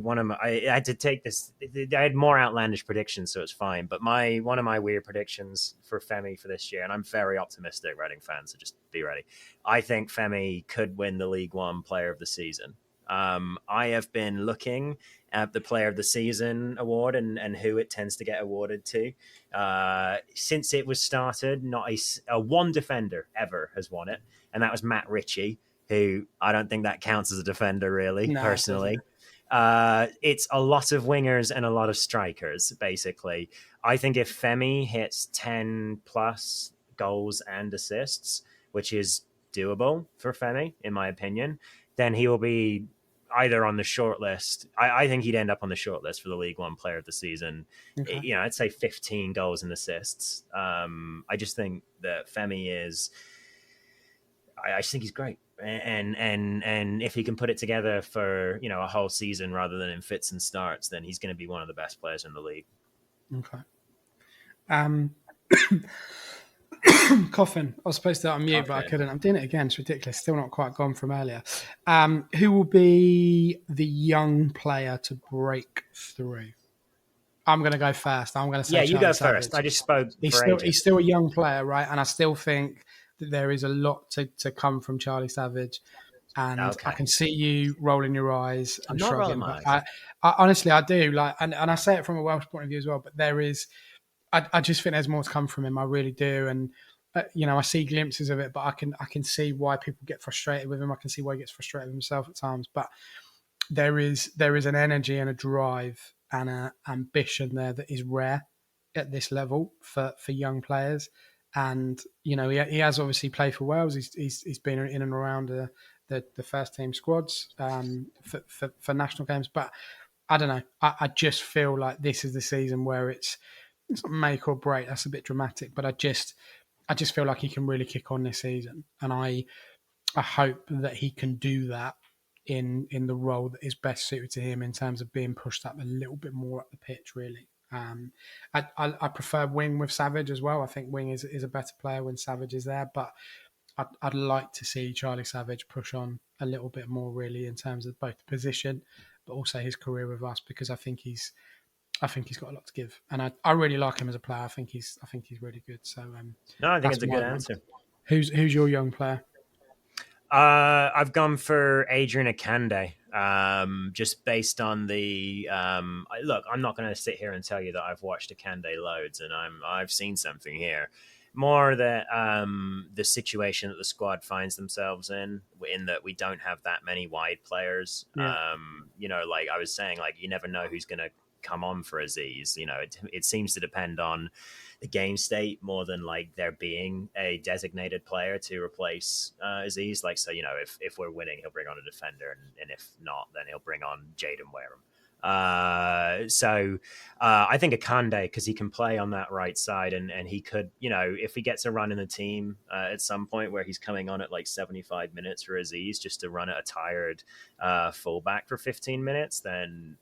had to take this. I had more outlandish predictions, so it's fine. But one of my weird predictions for Femi for this year, and I'm very optimistic, Reading fans, so just be ready. I think Femi could win the League One Player of the Season. I have been looking at the Player of the Season award and who it tends to get awarded to. Since it was started, not a one defender ever has won it, and that was Matt Ritchie, who I don't think that counts as a defender, really, personally. It's a lot of wingers and a lot of strikers, basically. I think if Femi hits 10 plus goals and assists, which is doable for Femi, in my opinion, then he will be either on the short list. I think he'd end up on the short list for the League One Player of the Season. Okay. I'd say 15 goals and assists. I just think that Femi is... I just think he's great. And if he can put it together for a whole season rather than in fits and starts, then he's going to be one of the best players in the league. Okay. Coughing. I was supposed to unmute, but I couldn't. I'm doing it again. It's ridiculous. Still not quite gone from earlier. Who will be the young player to break through? I'm going to go first. I'm going to say you Charlie go Savage. first. I just spoke. He's still a young player, right? And I still think that there is a lot to come from Charlie Savage. And I can see you rolling your eyes and shrugging. I honestly, I do. And I say it from a Welsh point of view as well. But there is, I just think there's more to come from him. I really do. And I see glimpses of it, but I can see why people get frustrated with him. I can see why he gets frustrated with himself at times. But there is an energy and a drive and a ambition there that is rare at this level for young players. And he has obviously played for Wales. He's been in and around the first team squads for national games. But I don't know. I just feel like this is the season where it's not make or break. That's a bit dramatic, but I just feel like he can really kick on this season, and I hope that he can do that in the role that is best suited to him in terms of being pushed up a little bit more up the pitch. Really, I prefer Wing with Savage as well. I think Wing is a better player when Savage is there, but I'd like to see Charlie Savage push on a little bit more, really, in terms of both the position, but also his career with us, because I think he's got a lot to give, and I really like him as a player. I think he's really good. So No, I think it's a good answer. Who's your young player? I've gone for Adrian Akande, just based on the look. I'm not going to sit here and tell you that I've watched Akande loads, and I've seen something here. More that the situation that the squad finds themselves in that we don't have that many wide players. Yeah. Like I was saying, like you never know who's going to come on for Aziz. It seems to depend on the game state more than like there being a designated player to replace Aziz. Like, so, if we're winning, he'll bring on a defender, and if not, then he'll bring on Jaden Wareham. So I think Akande, because he can play on that right side, and he could, if he gets a run in the team at some point where he's coming on at like 75 minutes for Aziz just to run at a tired fullback for 15 minutes, then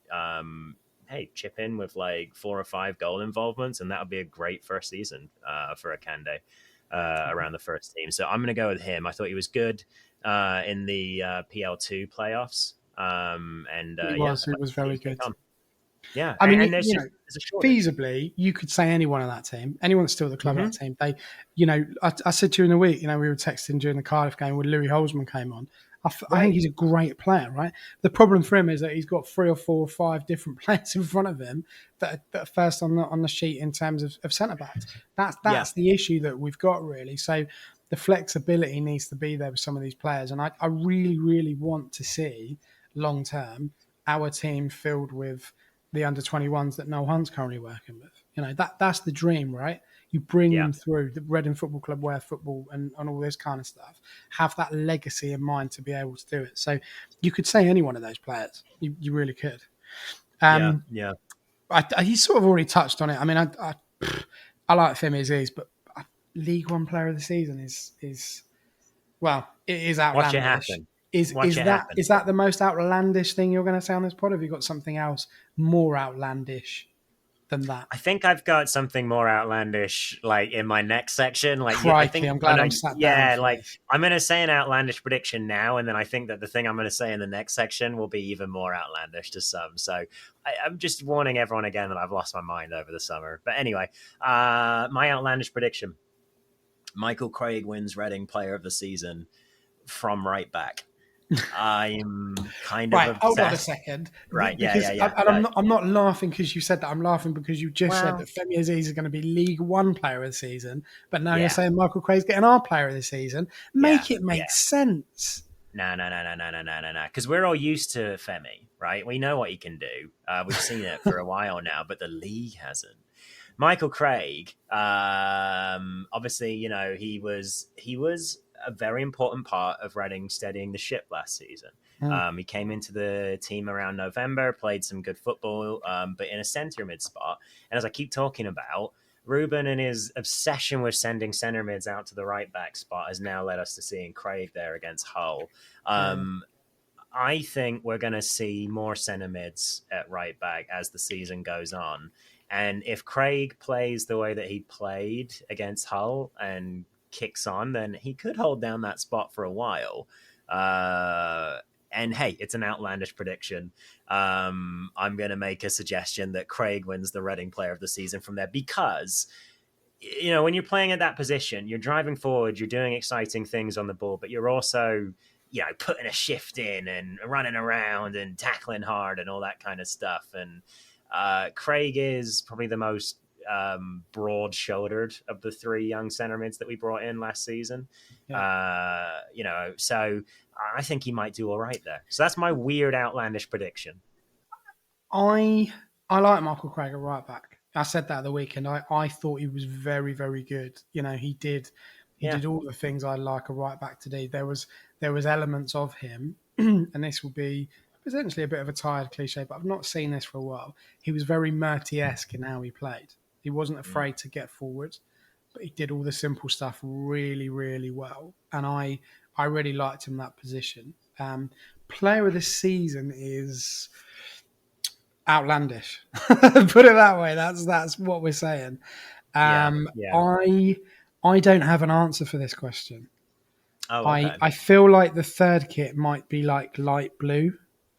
hey, chip in with like 4 or 5 goal involvements, and that would be a great first season for Akande around the first team. So I'm going to go with him. I thought he was good in the PL2 playoffs. He was very good. Yeah, I mean, there's a feasibly, you could say anyone on that team, anyone that's still at the club of that team. They, I said to you in the week, we were texting during the Cardiff game when Louis Holzman came on. I think he's a great player, right? The problem for him is that he's got 3 or 4 or 5 different players in front of him that are first on the sheet in terms of centre backs. That's the issue that we've got, really. So the flexibility needs to be there with some of these players, and I really, really want to see long term our team filled with the under 21s that Noel Hunt's currently working with. That's the dream, right? You bring them through the Reading Football Club, where football and all this kind of stuff, have that legacy in mind to be able to do it. So you could say any one of those players. You really could. He sort of already touched on it. I mean, I like Femi Aziz, but League One Player of the Season is well, it is outlandish. Watch it happen. Is that the most outlandish thing you're going to say on this pod? Have you got something else more outlandish than that? I think I've got something more outlandish, like in my next section. Like, Crikey, I think I'm glad I'm sat down. Yeah, like I'm going to say an outlandish prediction now, and then I think that the thing I'm going to say in the next section will be even more outlandish to some. So I'm just warning everyone again that I've lost my mind over the summer. But anyway, my outlandish prediction: Michael Craig wins Reading Player of the Season from right back. I'm kind of obsessed. Hold on a second. Right, because I'm not laughing because you said that. I'm laughing because you just said that Femi Aziz is going to be League One Player of the Season, but now you're saying Michael Craig's getting our Player of the Season. Make it make sense. No. Because we're all used to Femi, right? We know what he can do. We've seen it for a while now, but the league hasn't. Michael Craig, obviously, he was a very important part of Reading steadying the ship last season. He came into the team around November, played some good football, but in a centre mid spot. And as I keep talking about, Ruben and his obsession with sending centre mids out to the right back spot has now led us to seeing Craig there against Hull. I think we're going to see more centre mids at right back as the season goes on. And if Craig plays the way that he played against Hull and kicks on, then he could hold down that spot for a while. And hey, it's an outlandish prediction. I'm going to make a suggestion that Craig wins the Reading Player of the Season from there, because when you're playing at that position, you're driving forward, you're doing exciting things on the ball, but you're also putting a shift in and running around and tackling hard and all that kind of stuff. And Craig is probably the most broad-shouldered of the 3 young centre mids that we brought in last season. So I think he might do all right there. So that's my weird, outlandish prediction. I like Michael Craig at right back. I said that at the weekend. I thought he was very, very good. He did all the things I like a right back to do. There was elements of him, and this will be potentially a bit of a tired cliche, but I've not seen this for a while. He was very Murty-esque in how he played. He wasn't afraid to get forward, but he did all the simple stuff really, really well. And I really liked him in that position. Player of the season is Outlandish. Put it that way. That's what we're saying. Yeah. I don't have an answer for this question. Oh, okay. I feel like the third kit might be like light blue.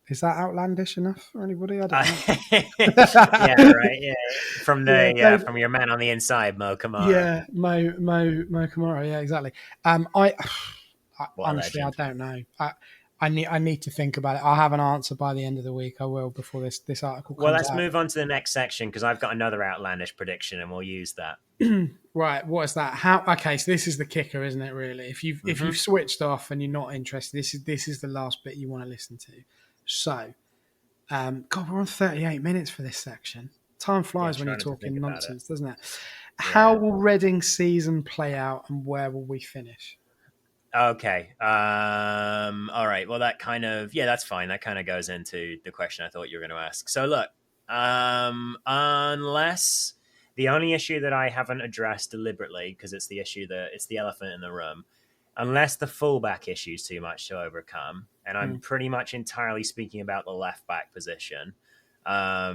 Is that outlandish enough for anybody? I don't know. Yeah, right. Yeah, from David, from your man on the inside, Mo Kamara. Yeah, Mo Kamara. Yeah, exactly. I honestly, I legend. don't know. I need to think about it. I'll have an answer by the end of the week. I will before this article comes out. Well, let's move on to the next section because I've got another outlandish prediction, and we'll use that. Right, what is that? Okay, so this is the kicker, isn't it? Really, if you've switched off and you're not interested, this is the last bit you want to listen to. So, God, we're on 38 minutes for this section. Time flies when you're talking nonsense, doesn't it? Yeah. How will Reading's season play out, and where will we finish? Okay. All right. Well, that kind of that's fine. That kind of goes into the question I thought you were going to ask. So look, unless the only issue that I haven't addressed deliberately, because it's the elephant in the room, unless the fullback issue is too much to overcome, and I'm pretty much entirely speaking about the left back position. I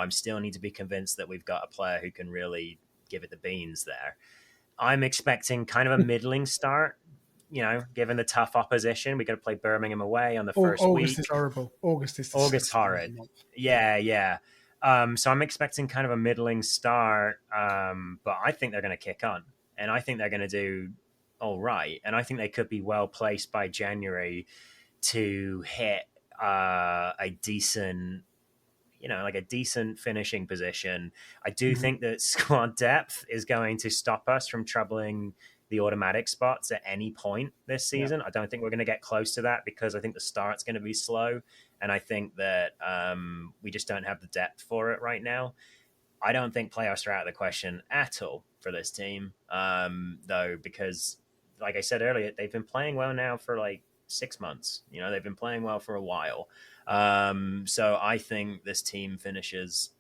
still need to be convinced that we've got a player who can really give it the beans there. I'm expecting kind of a middling start. Given the tough opposition, we got to play Birmingham away on the first week. August is horrible. August horrid. Yeah. So I'm expecting kind of a middling start, but I think they're going to kick on, and I think they're going to do all right, and I think they could be well placed by January to hit a decent, like a decent finishing position. I do think that squad depth is going to stop us from troubling the automatic spots at any point this season. I don't think we're going to get close to that because I think the start's going to be slow, and I think that we just don't have the depth for it right now. I don't think playoffs are out of the question at all for this team, though, because, like I said earlier, they've been playing well now for like 6 months. They've been playing well for a while. So I think this team finishes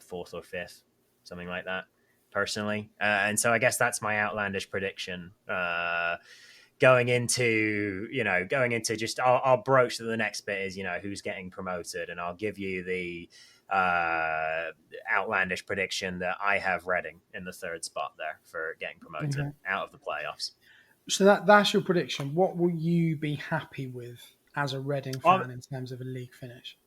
4th or 5th, something like that, personally. And so I guess that's my outlandish prediction. Going into just, I'll broach to the next bit is, who's getting promoted, and I'll give you the outlandish prediction that I have Reading in the 3rd spot there for getting promoted out of the playoffs. So that's your prediction. What will you be happy with as a Reading fan in terms of a league finish?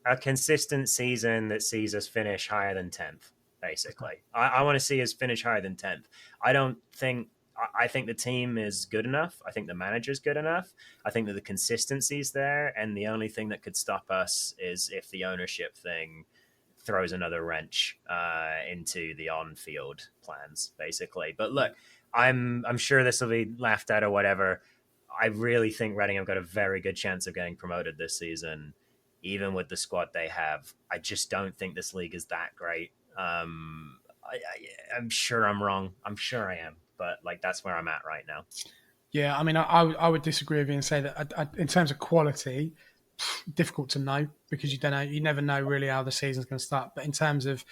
A consistent season that sees us finish higher than 10th, basically. I want to see us finish higher than 10th. I think the team is good enough. I think the manager's good enough. I think that the consistency's there, and the only thing that could stop us is if the ownership thing throws another wrench into the on-field plans, basically. But look, I'm sure this will be laughed at or whatever. I really think Reading have got a very good chance of getting promoted this season, even with the squad they have. I just don't think this league is that great. I'm sure I'm wrong. I'm sure I am. But that's where I'm at right now. Yeah, I mean, I would disagree with you and say that in terms of quality, difficult to know because you never know really how the season's going to start. But in terms of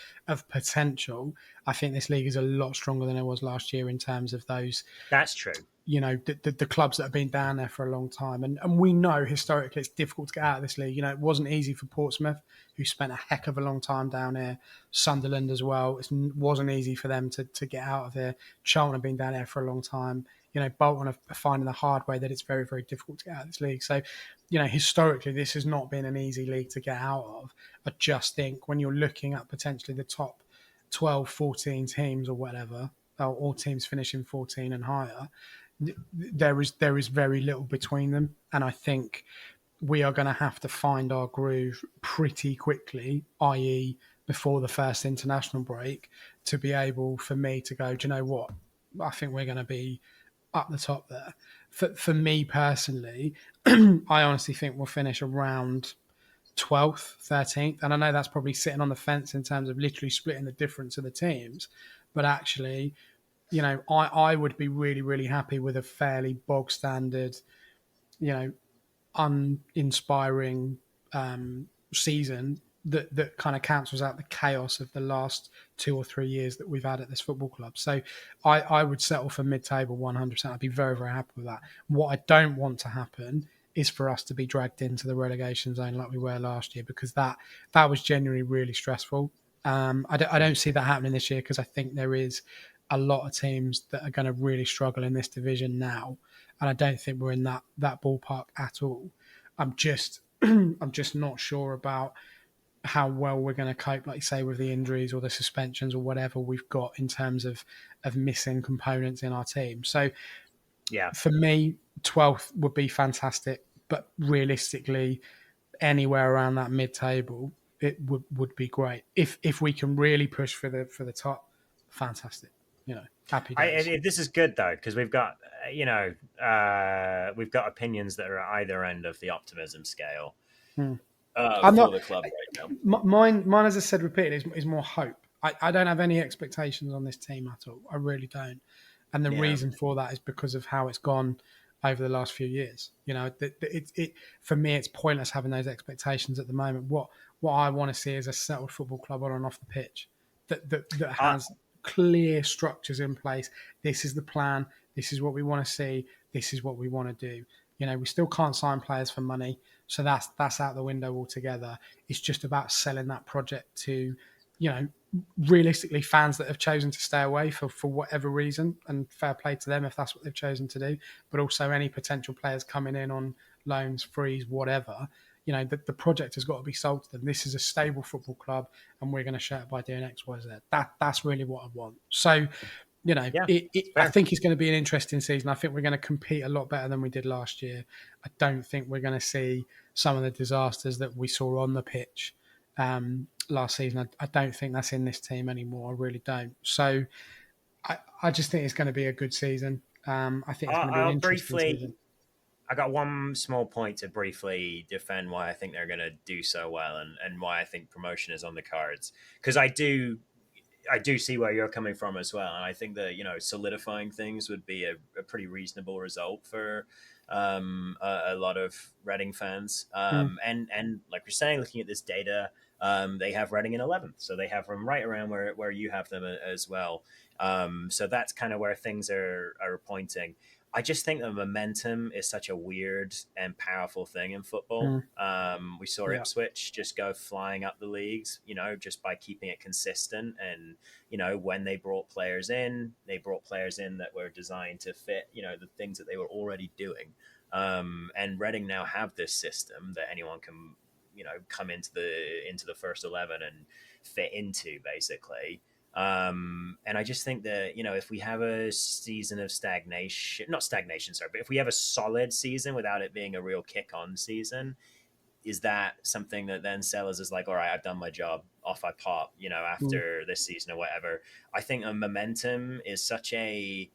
potential, I think this league is a lot stronger than it was last year in terms of those. That's true. The clubs that have been down there for a long time. And we know historically it's difficult to get out of this league. It wasn't easy for Portsmouth, who spent a heck of a long time down here. Sunderland as well. It wasn't easy for them to get out of there. Charlton have been down there for a long time. Bolton are finding the hard way that it's very, very difficult to get out of this league. So, historically, this has not been an easy league to get out of. I just think when you're looking at potentially the top 12, 14 teams or whatever, or teams finishing 14 and higher, there is very little between them, and I think we are going to have to find our groove pretty quickly, i.e. before the first international break, to be able for me to go, do you know what? I think we're going to be up the top there. For me personally, I honestly think we'll finish around 12th, 13th. And I know that's probably sitting on the fence in terms of literally splitting the difference of the teams. But actually, I would be really, really happy with a fairly bog standard, uninspiring season that kind of cancels out the chaos of the last 2 or 3 years that we've had at this football club. So I would settle for mid-table 100%. I'd be very, very happy with that. What I don't want to happen is for us to be dragged into the relegation zone like we were last year, because that was genuinely really stressful. I don't see that happening this year, because I think there is a lot of teams that are going to really struggle in this division now, and I don't think we're in that ballpark at all. I'm just not sure about how well we're going to cope, like you say, with the injuries or the suspensions or whatever we've got in terms of missing components in our team. So, yeah, for me, 12th would be fantastic, but realistically, anywhere around that mid-table, it would be great. If we can really push for the top, fantastic. Happy days. This is good though, because we've got we've got opinions that are at either end of the optimism scale. I'm for not the club right now. Mine, as I said repeatedly, is more hope. I don't have any expectations on this team at all. I really don't. And the reason for that is because of how it's gone over the last few years. For me, it's pointless having those expectations at the moment. What I want to see is a settled football club on and off the pitch that has clear structures in place. This is the plan. This is what we want to see. This is what we want to do. We still can't sign players for money, so that's out the window altogether. It's just about selling that project to, realistically, fans that have chosen to stay away for whatever reason, and fair play to them if that's what they've chosen to do. But also any potential players coming in on loans, frees, whatever. The project has got to be sold to them. This is a stable football club, and we're going to show it by doing X, Y, Z. That's really what I want. So, I think it's going to be an interesting season. I think we're going to compete a lot better than we did last year. I don't think we're going to see some of the disasters that we saw on the pitch last season. I don't think that's in this team anymore. I really don't. So I just think it's going to be a good season. I think it's going to be an interesting season. I got one small point to briefly defend why I think they're going to do so well, and why I think promotion is on the cards. Because I do see where you're coming from as well, and I think that solidifying things would be a pretty reasonable result for a lot of Reading fans. And like you're saying, looking at this data, they have Reading in 11th, so they have them right around where you have them as well. So that's kind of where things are pointing. I just think the momentum is such a weird and powerful thing in football. We saw Ipswich just go flying up the leagues, just by keeping it consistent. And, when they brought players in that were designed to fit, the things that they were already doing. And Reading now have this system that anyone can, come into the first 11 and fit into, basically. And I just think that, if we have a season of not stagnation, sorry, but if we have a solid season without it being a real kick-on season, is that something that then Sellers is like, all right, I've done my job, off I pop, after this season or whatever? I think a momentum is such a,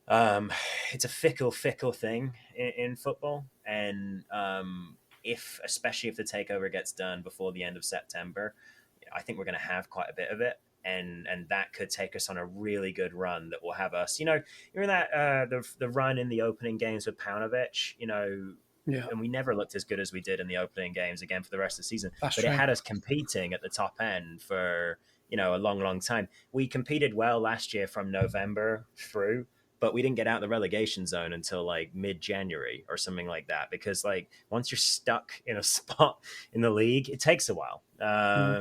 it's a fickle thing in football. And especially if the takeover gets done before the end of September, I think we're going to have quite a bit of it. And that could take us on a really good run that will have us, you're in that the run in the opening games with Paunovic, and we never looked as good as we did in the opening games again for the rest of the season. But it had us competing at the top end for a long time. We competed well last year from November through, but we didn't get out of the relegation zone until like mid-January or something like that, because once you're stuck in a spot in the league, it takes a while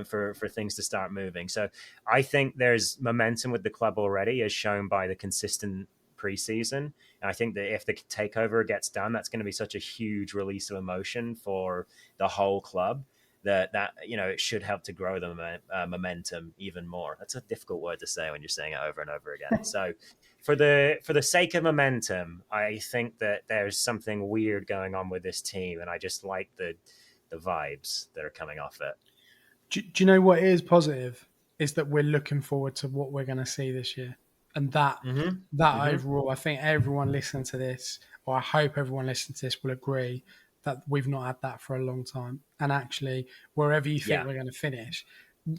for things to start moving. So I think there's momentum with the club already, as shown by the consistent preseason. And I think that if the takeover gets done, that's going to be such a huge release of emotion for the whole club that it should help to grow the momentum even more. That's a difficult word to say when you're saying it over and over again. So for the sake of momentum, I think that there's something weird going on with this team, and I just like the vibes that are coming off it. Do you know what is positive? Is that we're looking forward to what we're going to see this year. And that Mm-hmm. overall, I think everyone listening to this, or I hope everyone listening to this will agree that we've not had that for a long time. And actually, wherever you think Yeah. we're going to finish,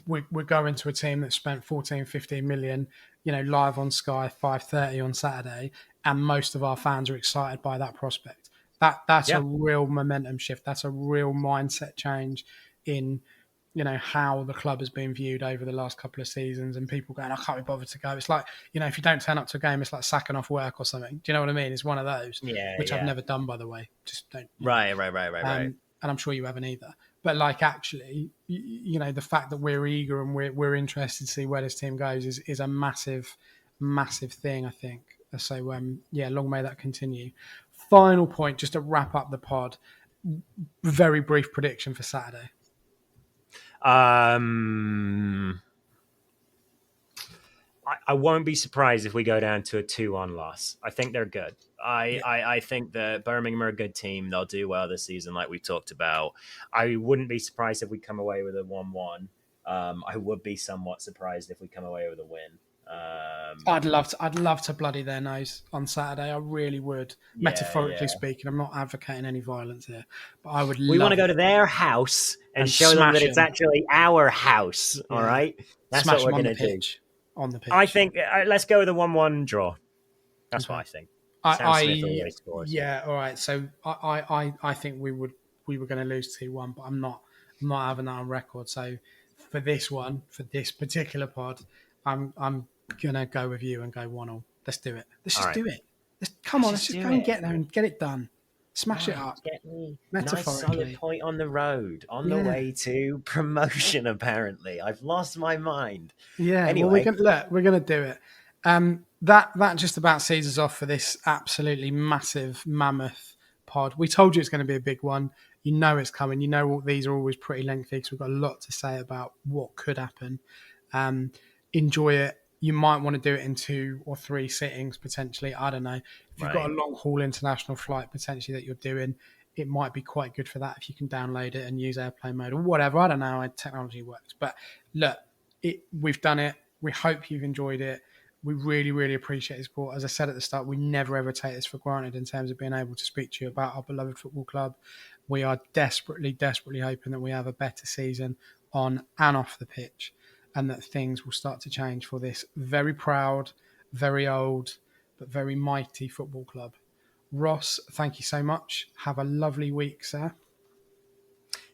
we're going to a team that spent 14, 15 million, live on Sky 5:30 on Saturday, and most of our fans are excited by that prospect. That's a real momentum shift. That's a real mindset change in how the club has been viewed over the last couple of seasons, and people going, I can't be bothered to go. It's like, if you don't turn up to a game, it's like sacking off work or something. Do you know what I mean? It's one of those, which I've never done, by the way. Just don't. Right. And I'm sure you haven't either. But like, actually, the fact that we're eager and we're interested to see where this team goes is a massive, massive thing, I think. So, long may that continue. Final point, just to wrap up the pod. Very brief prediction for Saturday. I won't be surprised if we go down to a 2-1 loss. I think they're good. I think that Birmingham are a good team. They'll do well this season, like we talked about. I wouldn't be surprised if we come away with a 1-1. I would be somewhat surprised if we come away with a win. I'd love to bloody their nose on Saturday. I really would. Metaphorically speaking, I'm not advocating any violence here, but I would. We want to go to their house and show them that it's actually our house. Yeah. All right, that's smash what we're going to do. On the pitch, I think. Let's go with a 1-1 draw. That's what I think. Sam Smith always scores. Yeah, all right. So I think we were going to lose 2-1, but I'm not having that on record. So for this particular pod, I'm gonna go with you and go 1-1. Let's do it. Let's just do it. Let's just go and get there and get it done. Smash it up. Get me Metaphorically. Nice solid point on the road, on the way to promotion. Apparently, I've lost my mind. Yeah. Anyway, well, we're gonna do it. That just about sees us off for this absolutely massive mammoth pod. We told you it's going to be a big one. You know it's coming. You know these are always pretty lengthy because we've got a lot to say about what could happen. Enjoy it. You might want to do it in 2 or 3 sittings potentially. I don't know. If you've got a long haul international flight potentially that you're doing, it might be quite good for that if you can download it and use airplane mode or whatever. I don't know how technology works. But look, we've done it. We hope you've enjoyed it. We really, really appreciate your support. As I said at the start, we never ever take this for granted in terms of being able to speak to you about our beloved football club. We are desperately, desperately hoping that we have a better season on and off the pitch, and that things will start to change for this very proud, very old, but very mighty football club. Ross, thank you so much. Have a lovely week, sir.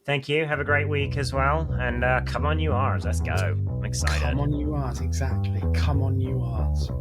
Thank you. Have a great week as well. And come on, you R's. Let's go. I'm excited. Come on, you R's. Exactly. Come on, you R's.